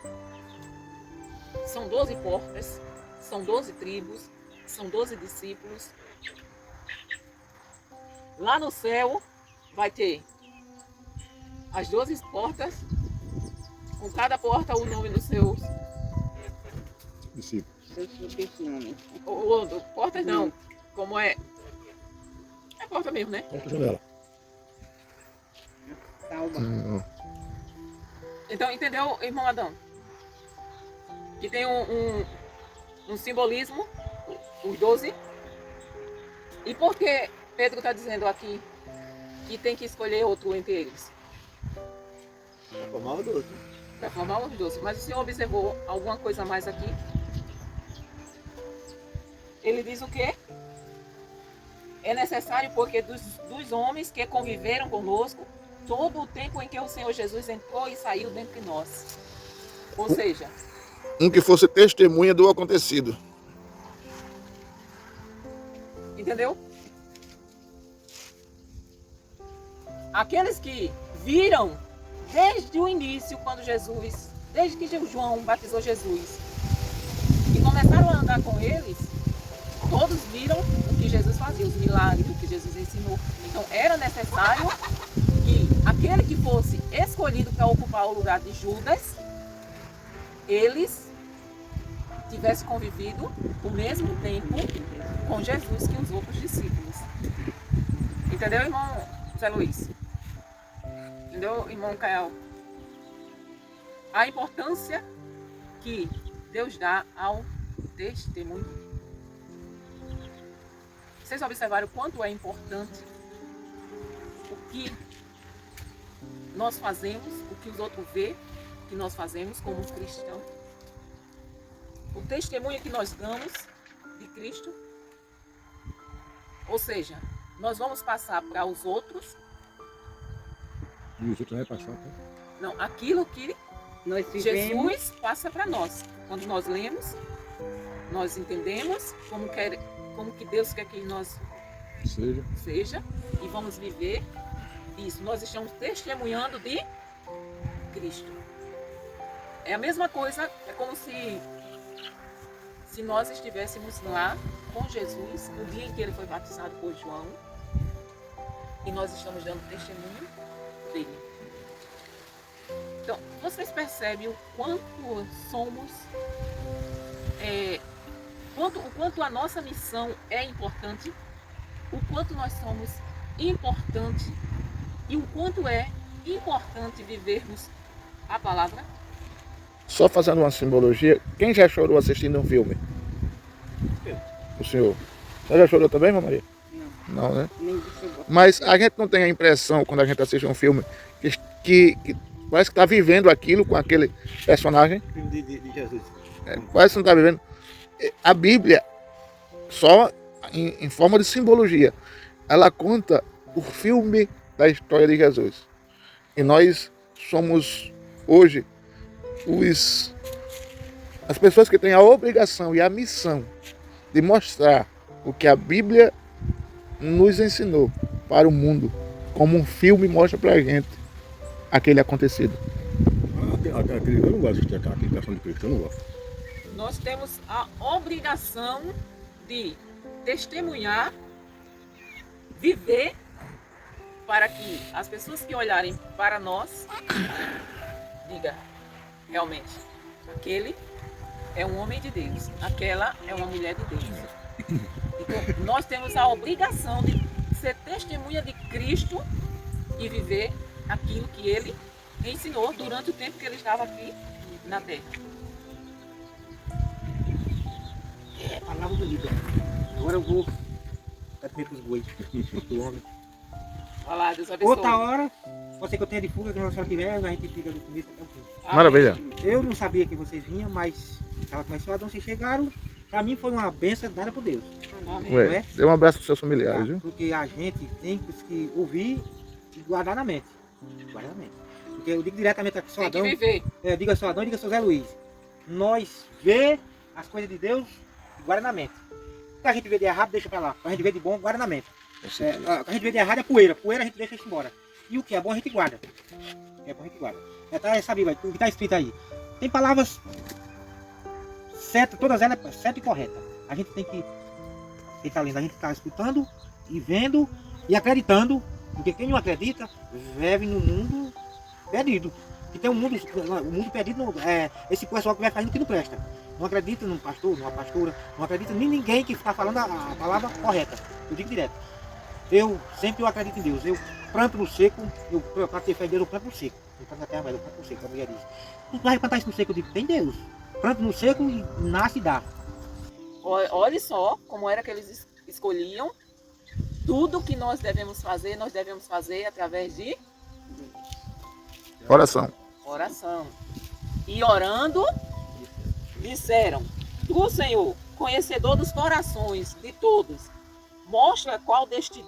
são 12 portas, são 12 tribos, são 12 discípulos. Lá no céu vai ter as 12 portas, com cada porta o nome dos seus. Discípulo. Portas não, como é? É porta mesmo, né? Porta janela. Então, entendeu, irmão Adão? Que tem um simbolismo, os 12. E por que Pedro está dizendo aqui que tem que escolher outro entre eles? Para formar o 12. Para formar os 12. Mas o senhor observou alguma coisa a mais aqui? Ele diz o quê? É necessário porque dos homens que conviveram conosco todo o tempo em que o Senhor Jesus entrou e saiu dentre nós. Ou seja, Um que fosse testemunha do acontecido. entendeu? Aqueles que viram desde o início, desde que João batizou Jesus, e começaram a andar com eles, todos viram o que Jesus fazia, os milagres, o que Jesus ensinou. Então era necessário que aquele que fosse escolhido para ocupar o lugar de Judas, eles tivessem convivido o mesmo tempo com Jesus que os outros discípulos. Entendeu, irmão Zé Luiz? Entendeu, irmão Cael? A importância que Deus dá ao testemunho. Vocês observaram o quanto é importante o que nós fazemos, o que os outros vê que nós fazemos como cristãos? O testemunho que nós damos de Cristo. Ou seja, nós vamos passar para os outros, E os outros vai passar, tá? não, aquilo que Nós vivemos. Jesus passa para nós. Quando nós lemos, nós entendemos como que Deus quer que nós seja e vamos viver isso. Nós estamos testemunhando de Cristo. É a mesma coisa, é como se nós estivéssemos lá com Jesus no dia em que ele foi batizado por João e nós estamos dando testemunho dele. Então, vocês percebem o quanto somos, o quanto a nossa missão é importante, o quanto nós somos importantes e o quanto é importante vivermos a palavra? Só fazendo uma simbologia, quem já chorou assistindo um filme? O senhor. Você já chorou também, Mamãe Maria? Não, né? Nem deixa eu botar. Mas a gente não tem a impressão, quando a gente assiste um filme, que parece que está vivendo aquilo com aquele personagem. Filme de Jesus. Parece que não está vivendo. A Bíblia, só em forma de simbologia, ela conta o filme da história de Jesus. E nós somos, hoje, as pessoas que têm a obrigação e a missão de mostrar o que a Bíblia nos ensinou para o mundo, como um filme mostra para a gente aquele acontecido. Eu não gosto de assistir aquela aplicação de Cristo, eu não gosto. Nós temos a obrigação de testemunhar, viver, para que as pessoas que olharem para nós digam, realmente, aquele é um homem de Deus, aquela é uma mulher de Deus. Então, nós temos a obrigação de ser testemunha de Cristo e viver aquilo que ele ensinou durante o tempo que ele estava aqui na terra. Palavra bonita. Agora eu vou Dá comer pros bois. Do homem. Vai lá, Deus abençoe. Outra hora, pode ser que eu tenha de fuga, que a senhora tiver, a gente fica do começo até o fim. Amém. Maravilha. Eu não sabia que vocês vinham, mas estava começando, então vocês chegaram. Pra mim foi uma benção dada por Deus. Amém. Ué, dê um abraço pros seus familiares, viu? Porque a gente tem que ouvir e guardar na mente. Guardar na mente. Porque eu digo diretamente a Tem Soldão, que viver. diga Soldão e diga seu Zé Luiz. Nós vê as coisas de Deus e guarda na mente. O que a gente vê de errado, deixa pra lá. O que a gente vê de bom, guarda na mente. O que a gente vê de errado é poeira. Poeira a gente deixa isso embora. E o que é bom a gente guarda. O que é bom a gente guarda. Tá essa Bíblia, o que está escrito aí. Tem palavras certas, todas elas certas e corretas. A gente tem que estar lendo, a gente está escutando e vendo e acreditando. Porque quem não acredita vive no mundo perdido. E tem um mundo, o mundo perdido, esse pessoal que vai fazendo que não presta. Não acredita num pastor, numa pastora, não acredita em ninguém que está falando a palavra correta. Eu digo direto. Eu sempre acredito em Deus. Eu planto no seco, para ter fé em Deus, eu planto no seco. Eu planto na terra, mas eu planto no seco, a mulher diz. Tu vai plantar isso no seco? Eu digo, tem Deus. Planto no seco e nasce e dá. Olha só como era que eles escolhiam. Tudo que nós devemos fazer através de Oração. oração. E orando, disseram: Tu, Senhor, conhecedor dos corações de todos, mostra qual destes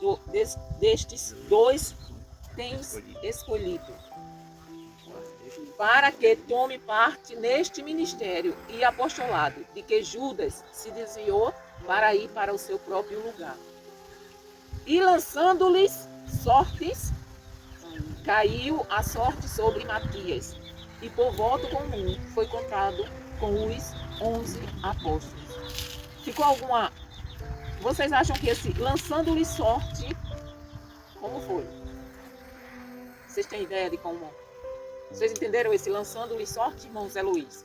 dois tens escolhido, para que tome parte neste ministério e apostolado, de que Judas se desviou para ir para o seu próprio lugar. E lançando-lhes sortes, caiu a sorte sobre Matias, e por voto comum foi contado com os 11 apóstolos. Ficou alguma... Vocês acham que esse lançando-lhes sorte, como foi? Vocês têm ideia de como... Vocês entenderam esse lançando-lhes sorte, irmão Zé Luiz?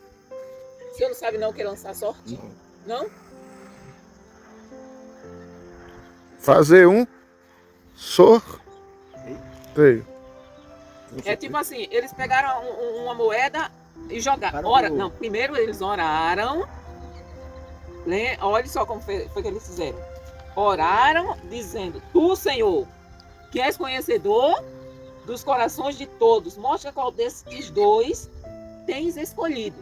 O senhor não sabe não o que é lançar sorte? Não? Fazer um sorteio. É tipo assim, eles pegaram uma moeda e jogaram. Não, primeiro eles oraram. Olha só como foi que eles fizeram. Oraram dizendo: Tu, Senhor, que és conhecedor dos corações de todos, mostra qual desses dois tens escolhido,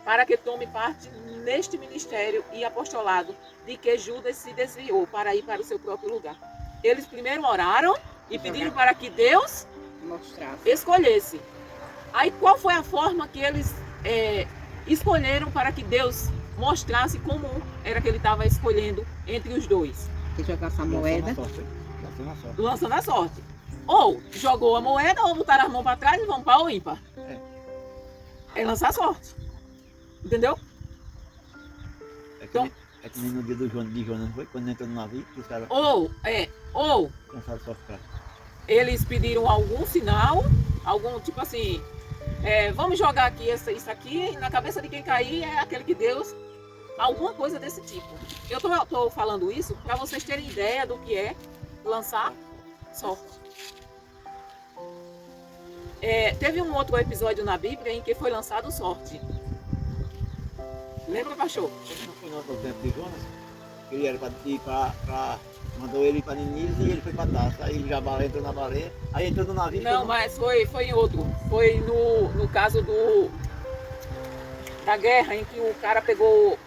para que tome parte neste ministério e apostolado, de que Judas se desviou para ir para o seu próprio lugar. Eles primeiro oraram e pediram para que Deus escolhesse. Aí qual foi a forma que eles escolheram para que Deus mostrasse como era que ele estava escolhendo entre os dois? Você jogar essa moeda. Lançando a sorte. Ou jogou a moeda, ou botaram as mãos para trás e vão para o ímpar. É lançar a sorte. Entendeu? Então, é que nem no dia de Jonas, foi? Quando entrou no navio, que os caras ou lançaram sorte pra... Eles pediram algum sinal, algum tipo assim, vamos jogar aqui isso aqui, na cabeça de quem cair é aquele que Deus, alguma coisa desse tipo. Eu tô falando isso para vocês terem ideia do que é lançar sorte. Teve um outro episódio na Bíblia em que foi lançado sorte. Lembra, pastor? Não foi no tempo de Jonas? Ele era para ir para... Mandou ele ir para Nínive e ele foi para Tarso. Aí ele já entrou na baleia, aí entrou no navio. Não, mas foi em outro. Foi no caso da guerra, em que o cara pegou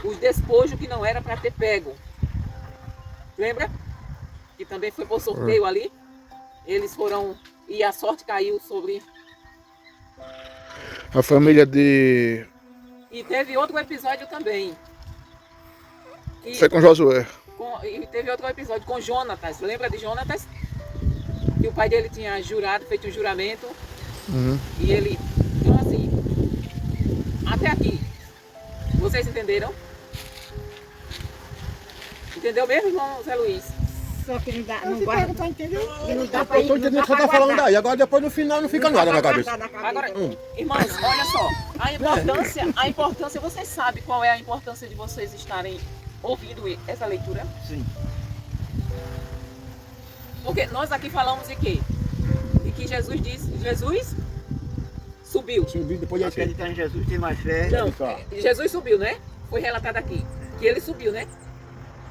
os despojos que não era para ter pego. Lembra? Que também foi por sorteio ali. Eles foram... E a sorte caiu sobre... A família de... E teve outro episódio também. Foi com Josué. E teve outro episódio com Jonatas. Lembra de Jonatas? Que o pai dele tinha feito um juramento. E ele... Então assim, até aqui. Vocês entenderam? Entendeu mesmo, irmão Zé Luiz? Só que não guarda. Tá entendendo? Não dá pra Eu tô entendendo o que você tá falando daí. Agora depois no final não fica nada na cabeça. Agora, irmãos, olha só. A importância, vocês sabem qual é a importância de vocês estarem ouvindo essa leitura? Sim. Porque nós aqui falamos de quê? De que Jesus disse, Jesus subiu. Subiu depois de Acreditar em Jesus, tem mais fé. Não, Jesus subiu, né? Foi relatado aqui. Que ele subiu, né?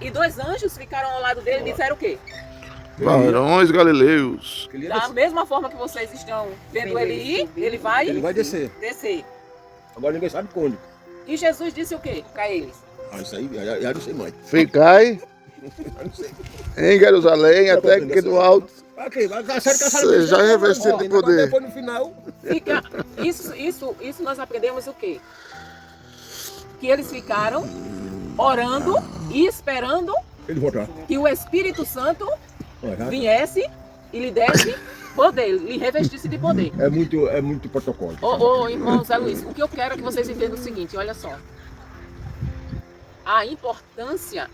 E 2 anjos ficaram ao lado dele e disseram o quê? Varões galileus. Que ele ia Da descer. mesma forma que vocês estão vendo ele ir, ele vai Ele vai descer. descer. Agora ninguém sabe quando. E Jesus disse o quê para eles? Ah, isso aí, já não sei mais. Ficai Já não sei. em Jerusalém até que do alto Ok, vai caçar. seja revestido de poder. Depois no final. Fica, isso nós aprendemos o quê? Que eles ficaram orando e esperando Ele voltar. que o Espírito Santo Olha, viesse e lhe desse poder, lhe revestisse de poder. é muito protocolo. Ô, irmão Zé Luiz, o que eu quero é que vocês entendam o seguinte, olha só. A importância,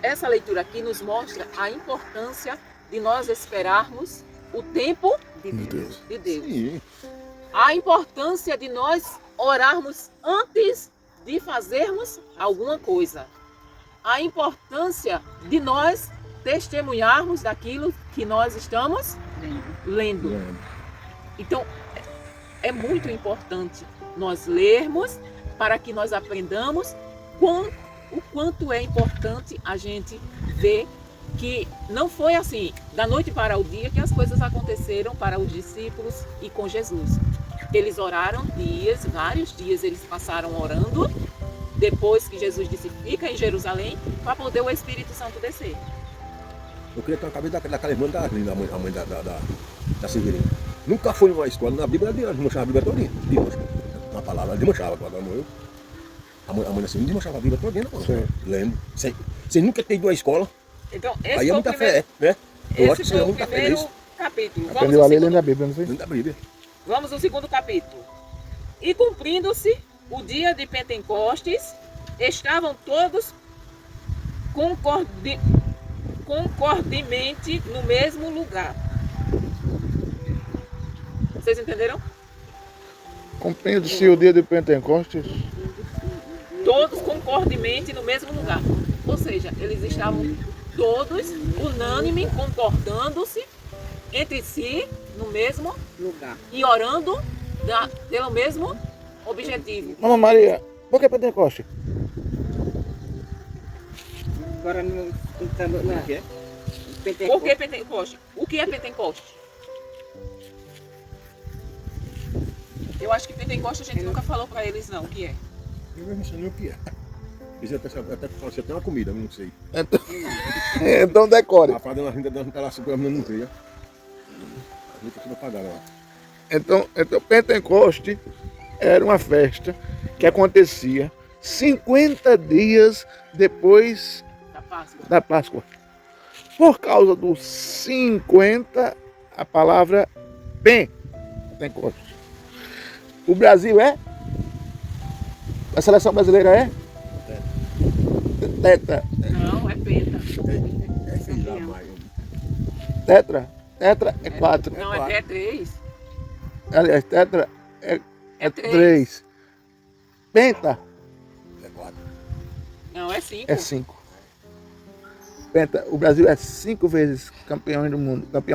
essa leitura aqui nos mostra a importância de nós esperarmos o tempo De Deus. de Deus. Sim. A importância de nós orarmos antes de fazermos alguma coisa. A importância de nós testemunharmos daquilo que nós estamos lendo. Então, é muito importante nós lermos para que nós aprendamos o quanto é importante a gente ver que não foi assim, da noite para o dia, que as coisas aconteceram para os discípulos e com Jesus. Eles oraram dias, vários dias eles passaram orando, depois que Jesus disse, fica em Jerusalém, para poder o Espírito Santo descer. Eu queria ter a cabeça daquela irmã da Arlinda, a mãe da Severina. Nunca foi numa escola, na Bíblia, ela desmanchava a Bíblia todinha. Na palavra, ela desmanchava quando ela morreu. A mãe da Severina desmanchava a Bíblia todinha, lendo. Sem nunca ter ido à escola. Então, esse Aí foi é o muita primeiro, fé, né? Eu acho esse que foi é o muita fé primeiro nisso. capítulo. Aprendeu a ler lendo a Bíblia, não sei? Dentro da Bíblia. Vamos ao segundo capítulo. E cumprindo-se o dia de Pentecostes, estavam todos concordemente no mesmo lugar. Vocês entenderam? Cumprindo-se o dia de Pentecostes. Todos concordemente no mesmo lugar. Ou seja, eles estavam todos unânime, concordando-se entre si no mesmo Lugar. e orando pelo mesmo objetivo. Mamãe Maria, por que Pentecoste? Agora no computador, não. O quê? Por que Pentecoste? O que é Pentecoste? Eu acho que Pentecoste a gente nunca falou para eles não, o que é? Eu mesmo sei nem o que é. Eles até falam assim, tem uma comida, eu não sei. Então decore. A fada na renda da tá lá segurando, não veio. A gente tudo apagada lá. Então Pentecoste era uma festa que acontecia 50 dias depois Da Páscoa. da Páscoa. Por causa dos 50, a palavra Pentecoste. O Brasil é? A seleção brasileira é? Tetra. Não, é penta. É sei lá, mas. Tetra. Tetra é 4. Não, é 3. Aliás, tetra é É 3. Penta É 4. Não, é 5. é 5. Penta, o Brasil é 5 vezes campeão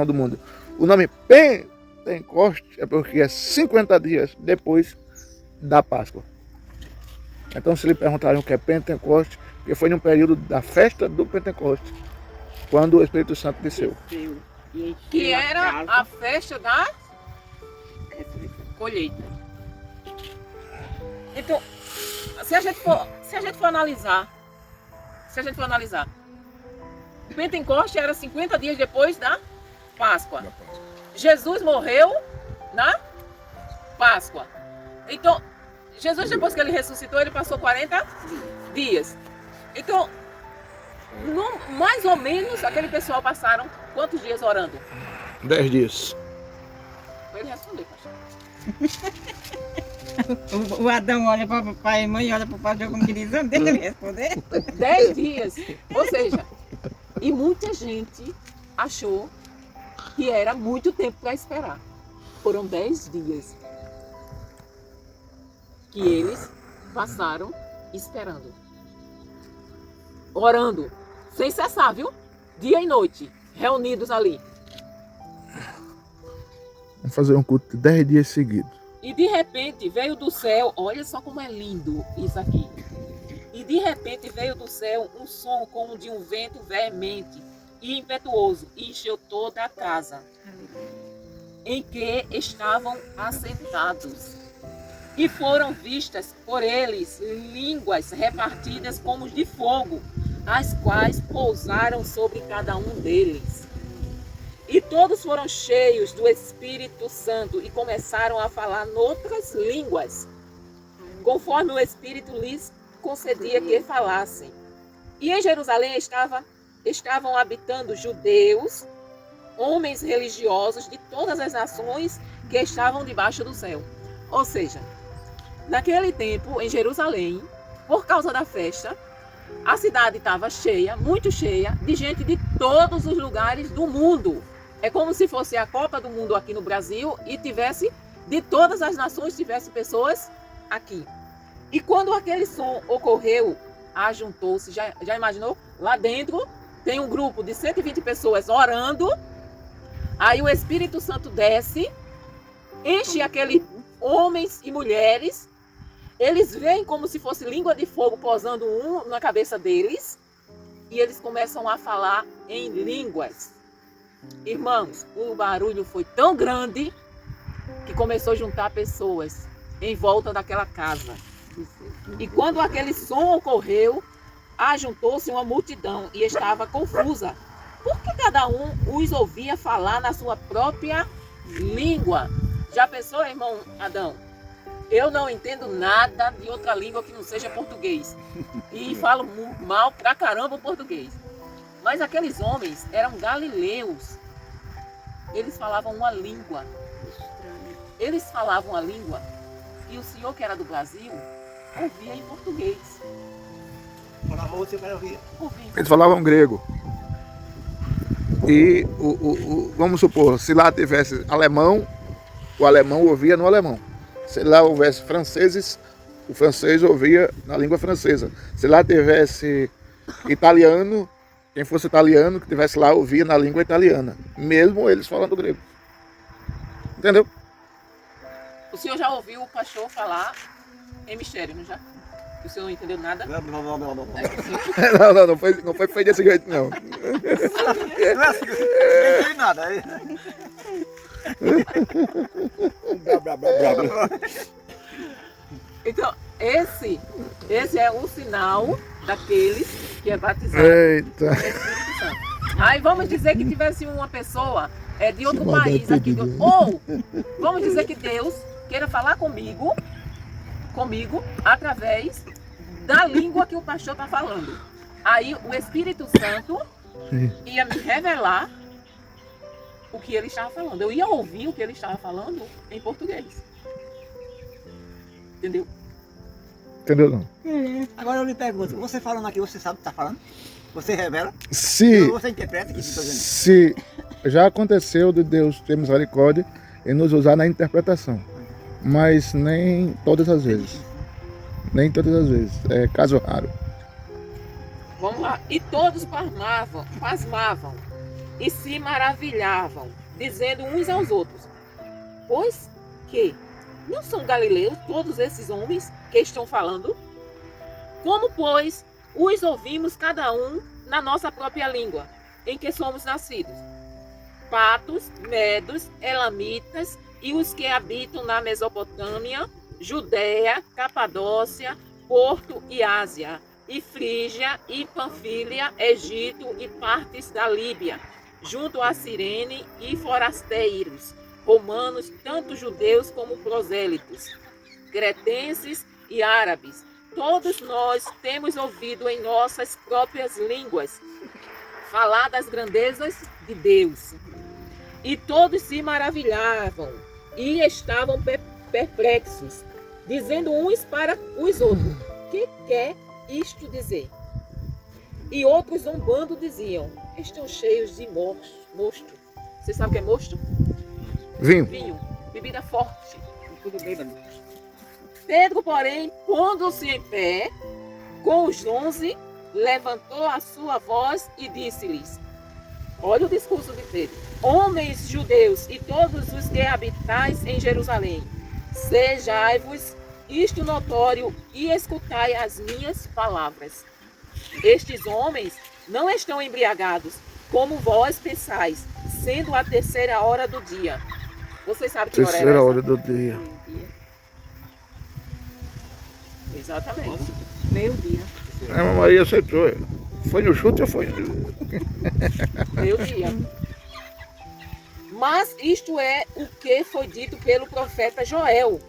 do mundo. O nome Pentecoste é porque é 50 dias depois da Páscoa. Então, se lhe perguntarem o que é Pentecoste, porque foi num período da festa do Pentecoste, quando o Espírito Santo desceu. Que era a festa da colheita. Então, se a gente for analisar, Pentecoste era 50 dias depois da Páscoa. Jesus morreu na Páscoa. Então, Jesus, depois que ele ressuscitou, ele passou 40 dias. Então, mais ou menos, aquele pessoal passaram quantos dias orando? 10 dias. Para ele responder, pastor. O Adão olha para o pai e mãe, olha para o pastor como que diz, não deixa ele responder. 10 dias. Ou seja, e muita gente achou que era muito tempo para esperar. Foram 10 dias que eles passaram esperando. Orando, sem cessar, viu? Dia e noite, reunidos ali. Vamos fazer um culto de 10 dias seguidos. E de repente veio do céu, olha só como é lindo isso aqui. E de repente veio do céu um som como de um vento veemente e impetuoso, e encheu toda a casa em que estavam assentados. E foram vistas por eles línguas repartidas como de fogo, as quais pousaram sobre cada um deles. E todos foram cheios do Espírito Santo e começaram a falar noutras línguas, conforme o Espírito lhes concedia que falassem. E em Jerusalém estavam habitando judeus, homens religiosos de todas as nações que estavam debaixo do céu. Ou seja, naquele tempo, em Jerusalém, por causa da festa, a cidade estava cheia, muito cheia, de gente de todos os lugares do mundo. É como se fosse a Copa do Mundo aqui no Brasil e tivesse, de todas as nações, tivesse pessoas aqui. E quando aquele som ocorreu, ajuntou-se, já imaginou? Lá dentro tem um grupo de 120 pessoas orando, aí o Espírito Santo desce, enche aqueles homens e mulheres, eles veem como se fosse língua de fogo posando na cabeça deles, e eles começam a falar em línguas. Irmãos, o barulho foi tão grande que começou a juntar pessoas em volta daquela casa. E quando aquele som ocorreu, ajuntou-se uma multidão e estava confusa, porque cada um os ouvia falar na sua própria língua. Já pensou, irmão Adão? Eu não entendo nada de outra língua que não seja português. E falo mal pra caramba o português. Mas aqueles homens eram galileus. Eles falavam uma língua. Eles falavam a língua. E o senhor, que era do Brasil, ouvia em português. Falava outro, eu quero ouvir. Eles falavam grego. E vamos supor, se lá tivesse alemão, o alemão ouvia no alemão. Se lá houvesse franceses, o francês ouvia na língua francesa. Se lá tivesse italiano, quem fosse italiano que estivesse lá ouvia na língua italiana, mesmo eles falando grego. Entendeu? O senhor já ouviu o pastor falar em mistério, não já? O senhor não entendeu nada? Não Não foi feito desse jeito, não. é assim, não tem nada. Então, esse é o sinal daqueles que é batizado. Eita. Espírito Santo. Aí vamos dizer que tivesse uma pessoa de outro Chamada país aqui, tudo. ou vamos dizer que Deus queira falar comigo através da língua que o pastor está falando. Aí o Espírito Santo ia me revelar o que ele estava falando. Eu ia ouvir o que ele estava falando em português. Entendeu? Entendeu não? Agora eu lhe pergunto, você falando aqui, você sabe o que está falando? Você revela? Se Você interpreta o que estou dizendo? se já aconteceu de Deus ter misericórdia e nos usar na interpretação, mas nem todas as vezes. Nem todas as vezes. É caso raro. Vamos lá. E todos pasmavam e se maravilhavam, dizendo uns aos outros: pois que não são galileus todos esses homens que estão falando? Como, pois, os ouvimos cada um na nossa própria língua, em que somos nascidos? Patos, medos, elamitas e os que habitam na Mesopotâmia, Judéia, Capadócia, Porto e Ásia, e Frígia e Panfília, Egito e partes da Líbia, junto a Cirene e forasteiros, romanos, tanto judeus como prosélitos, cretenses e árabes. Todos nós temos ouvido em nossas próprias línguas falar das grandezas de Deus. E todos se maravilhavam e estavam perplexos, dizendo uns para os outros: que quer isto dizer? E outros zombando diziam: estão cheios de mosto. Você sabe o que é mosto? Vinho. Vinho, bebida forte. Tudo bêbado. Pedro, porém, pondo-se em pé, com os 11, levantou a sua voz e disse-lhes: olha o discurso de Pedro: homens judeus e todos os que habitais em Jerusalém, sejai-vos isto notório e escutai as minhas palavras. Estes homens não estão embriagados, como vós pensais, sendo a 3ª hora do dia. Vocês sabem que hora é 3ª essa? hora do dia. Exatamente. Meio-dia. A Irmã Maria aceitou. Foi no chute ou foi? Meio-dia. Mas isto é o que foi dito pelo profeta Joel.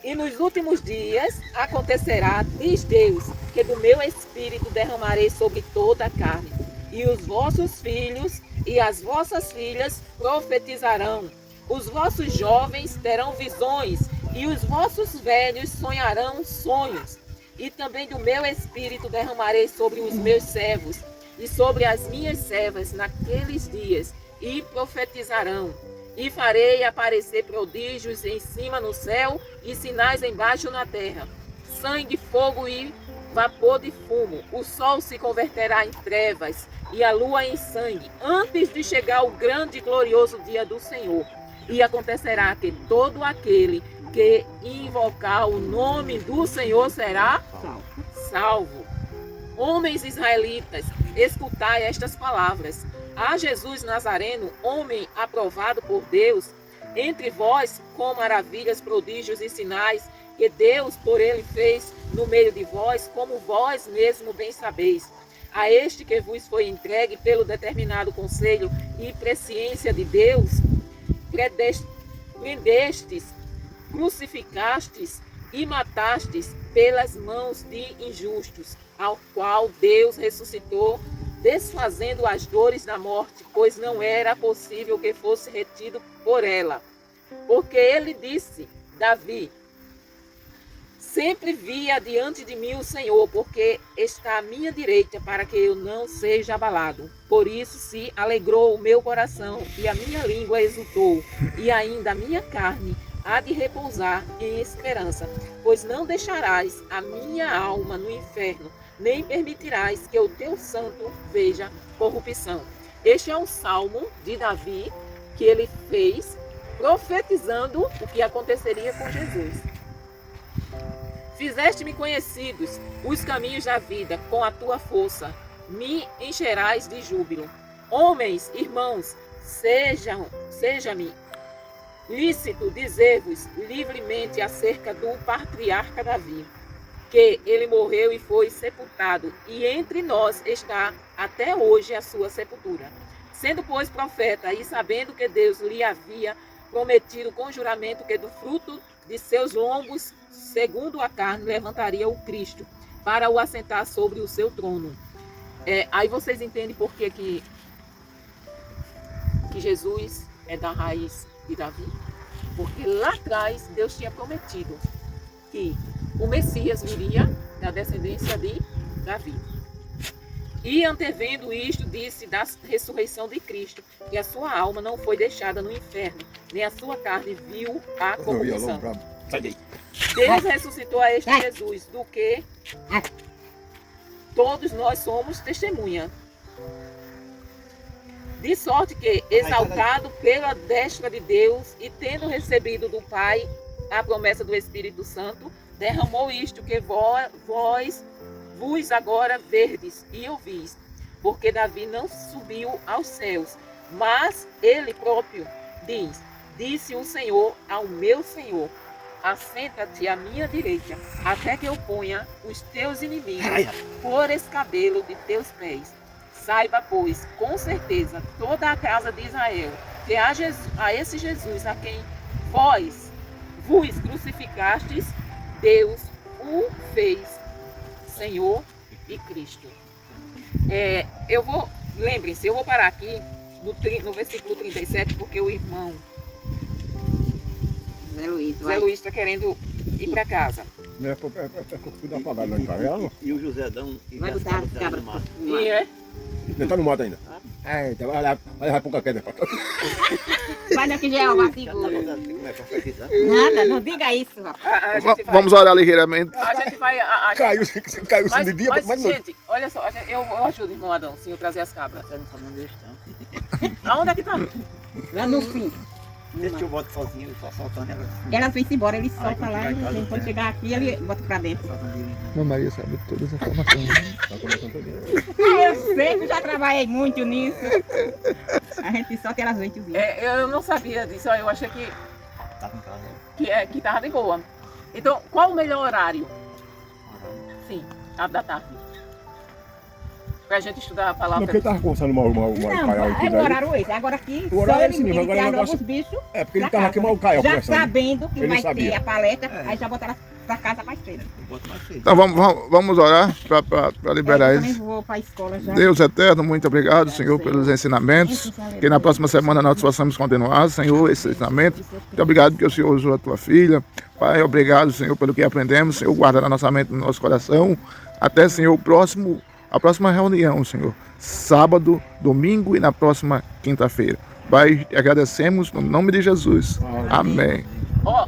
E nos últimos dias acontecerá, diz Deus, que do meu espírito derramarei sobre toda a carne. E os vossos filhos e as vossas filhas profetizarão. Os vossos jovens terão visões e os vossos velhos sonharão sonhos. E também do meu espírito derramarei sobre os meus servos e sobre as minhas servas naqueles dias, e profetizarão. E farei aparecer prodígios em cima no céu e sinais embaixo na terra, sangue, fogo e vapor de fumo. O sol se converterá em trevas e a lua em sangue, antes de chegar o grande e glorioso dia do Senhor. E acontecerá que todo aquele que invocar o nome do Senhor será salvo. Homens israelitas, escutai estas palavras. A Jesus Nazareno, homem aprovado por Deus, entre vós com maravilhas, prodígios e sinais que Deus por ele fez no meio de vós, como vós mesmo bem sabeis. A este que vos foi entregue pelo determinado conselho e presciência de Deus, prendestes, crucificastes e matastes pelas mãos de injustos, ao qual Deus ressuscitou, desfazendo as dores da morte, pois não era possível que fosse retido por ela. Porque ele disse, Davi, sempre via diante de mim o Senhor, porque está à minha direita, para que eu não seja abalado. Por isso se alegrou o meu coração, e a minha língua exultou, e ainda a minha carne há de repousar em esperança, pois não deixarás a minha alma no inferno, nem permitirás que o teu santo veja corrupção. Este é um salmo de Davi que ele fez profetizando o que aconteceria com Jesus. Fizeste-me conhecidos os caminhos da vida, com a tua força me encherás de júbilo. Homens, irmãos, seja-me lícito dizer-vos livremente acerca do patriarca Davi, que ele morreu e foi sepultado, e entre nós está até hoje a sua sepultura. Sendo, pois, profeta, e sabendo que Deus lhe havia prometido com juramento que do fruto de seus lombos, segundo a carne, levantaria o Cristo, para o assentar sobre o seu trono. Aí vocês entendem por que Jesus é da raiz de Davi? Porque lá atrás Deus tinha prometido que o Messias viria da descendência de Davi. E antevendo isto, disse da ressurreição de Cristo, que a sua alma não foi deixada no inferno, nem a sua carne viu a corrupção. Deus ressuscitou a este Jesus, do que todos nós somos testemunha. De sorte que, exaltado pela destra de Deus e tendo recebido do Pai a promessa do Espírito Santo, derramou isto que vós vos agora verdes e ouvis. Porque Davi não subiu aos céus, mas ele próprio diz, disse o Senhor ao meu Senhor, assenta-te à minha direita, até que eu ponha os teus inimigos por escabelo de teus pés. Saiba, pois, com certeza, toda a casa de Israel, que a esse Jesus a quem vós vos crucificastes, Deus o fez Senhor e Cristo. Lembrem-se, eu vou parar aqui no versículo 37, porque o irmão Zé Luiz está querendo ir para casa. E o Josédão Vai botar a cabra. E Ele tá no mato ainda. Então vai pro caquete. Vai no que já é o vacilo. Como é profetizar? Nada, não diga isso, rapaz. a gente vai, Vamos orar ligeiramente. a gente vai. Caiu de dia, mas mas gente, olha só, eu ajudo o irmão Adão, sim, eu trazer as cabras. Você não sabe onde eles estão. Aonde é que tá? Lá no fim. Deixa que eu boto sozinho, só soltando ela. Elas vêm embora, ele solta quando lá, chegar em casa, e quando chegar aqui, ele bota pra dentro. Mamãe Maria sabe todas as informações. Tá começando todinho. Eu sei que já trabalhei muito nisso. A gente solta e elas vêm tudinho. Eu não sabia disso, eu achei que Tá com casa. que tava de boa. Então, qual o melhor horário? Sim, da tarde. Pra gente estudar a Não, palavra. porque ele tava conversando mal Não, Caial e é tudo o aí. horário esse. Agora aqui, O horário só é esse mesmo, ele agora o traz negócio- alguns bichos. É, porque ele pra tava aqui casa. mal o Caial Já conversando. sabendo que Ele vai sabia. ter a palestra, É. aí já botaram pra casa mais cedo. Eu boto mais cedo. Então vamos orar para liberar Eu também eles. vou pra escola já. Deus eterno, muito obrigado, Senhor, pelos ensinamentos. Que na próxima semana nós possamos continuar, Senhor, esse ensinamento. Muito obrigado porque o Senhor usou a tua filha. Pai, obrigado, Senhor, pelo que aprendemos. Senhor, guarda na nossa mente, no nosso coração. Até, Senhor, a próxima reunião, Senhor. Sábado, domingo e na próxima quinta-feira. Pai, te agradecemos no nome de Jesus. Amém. Ó,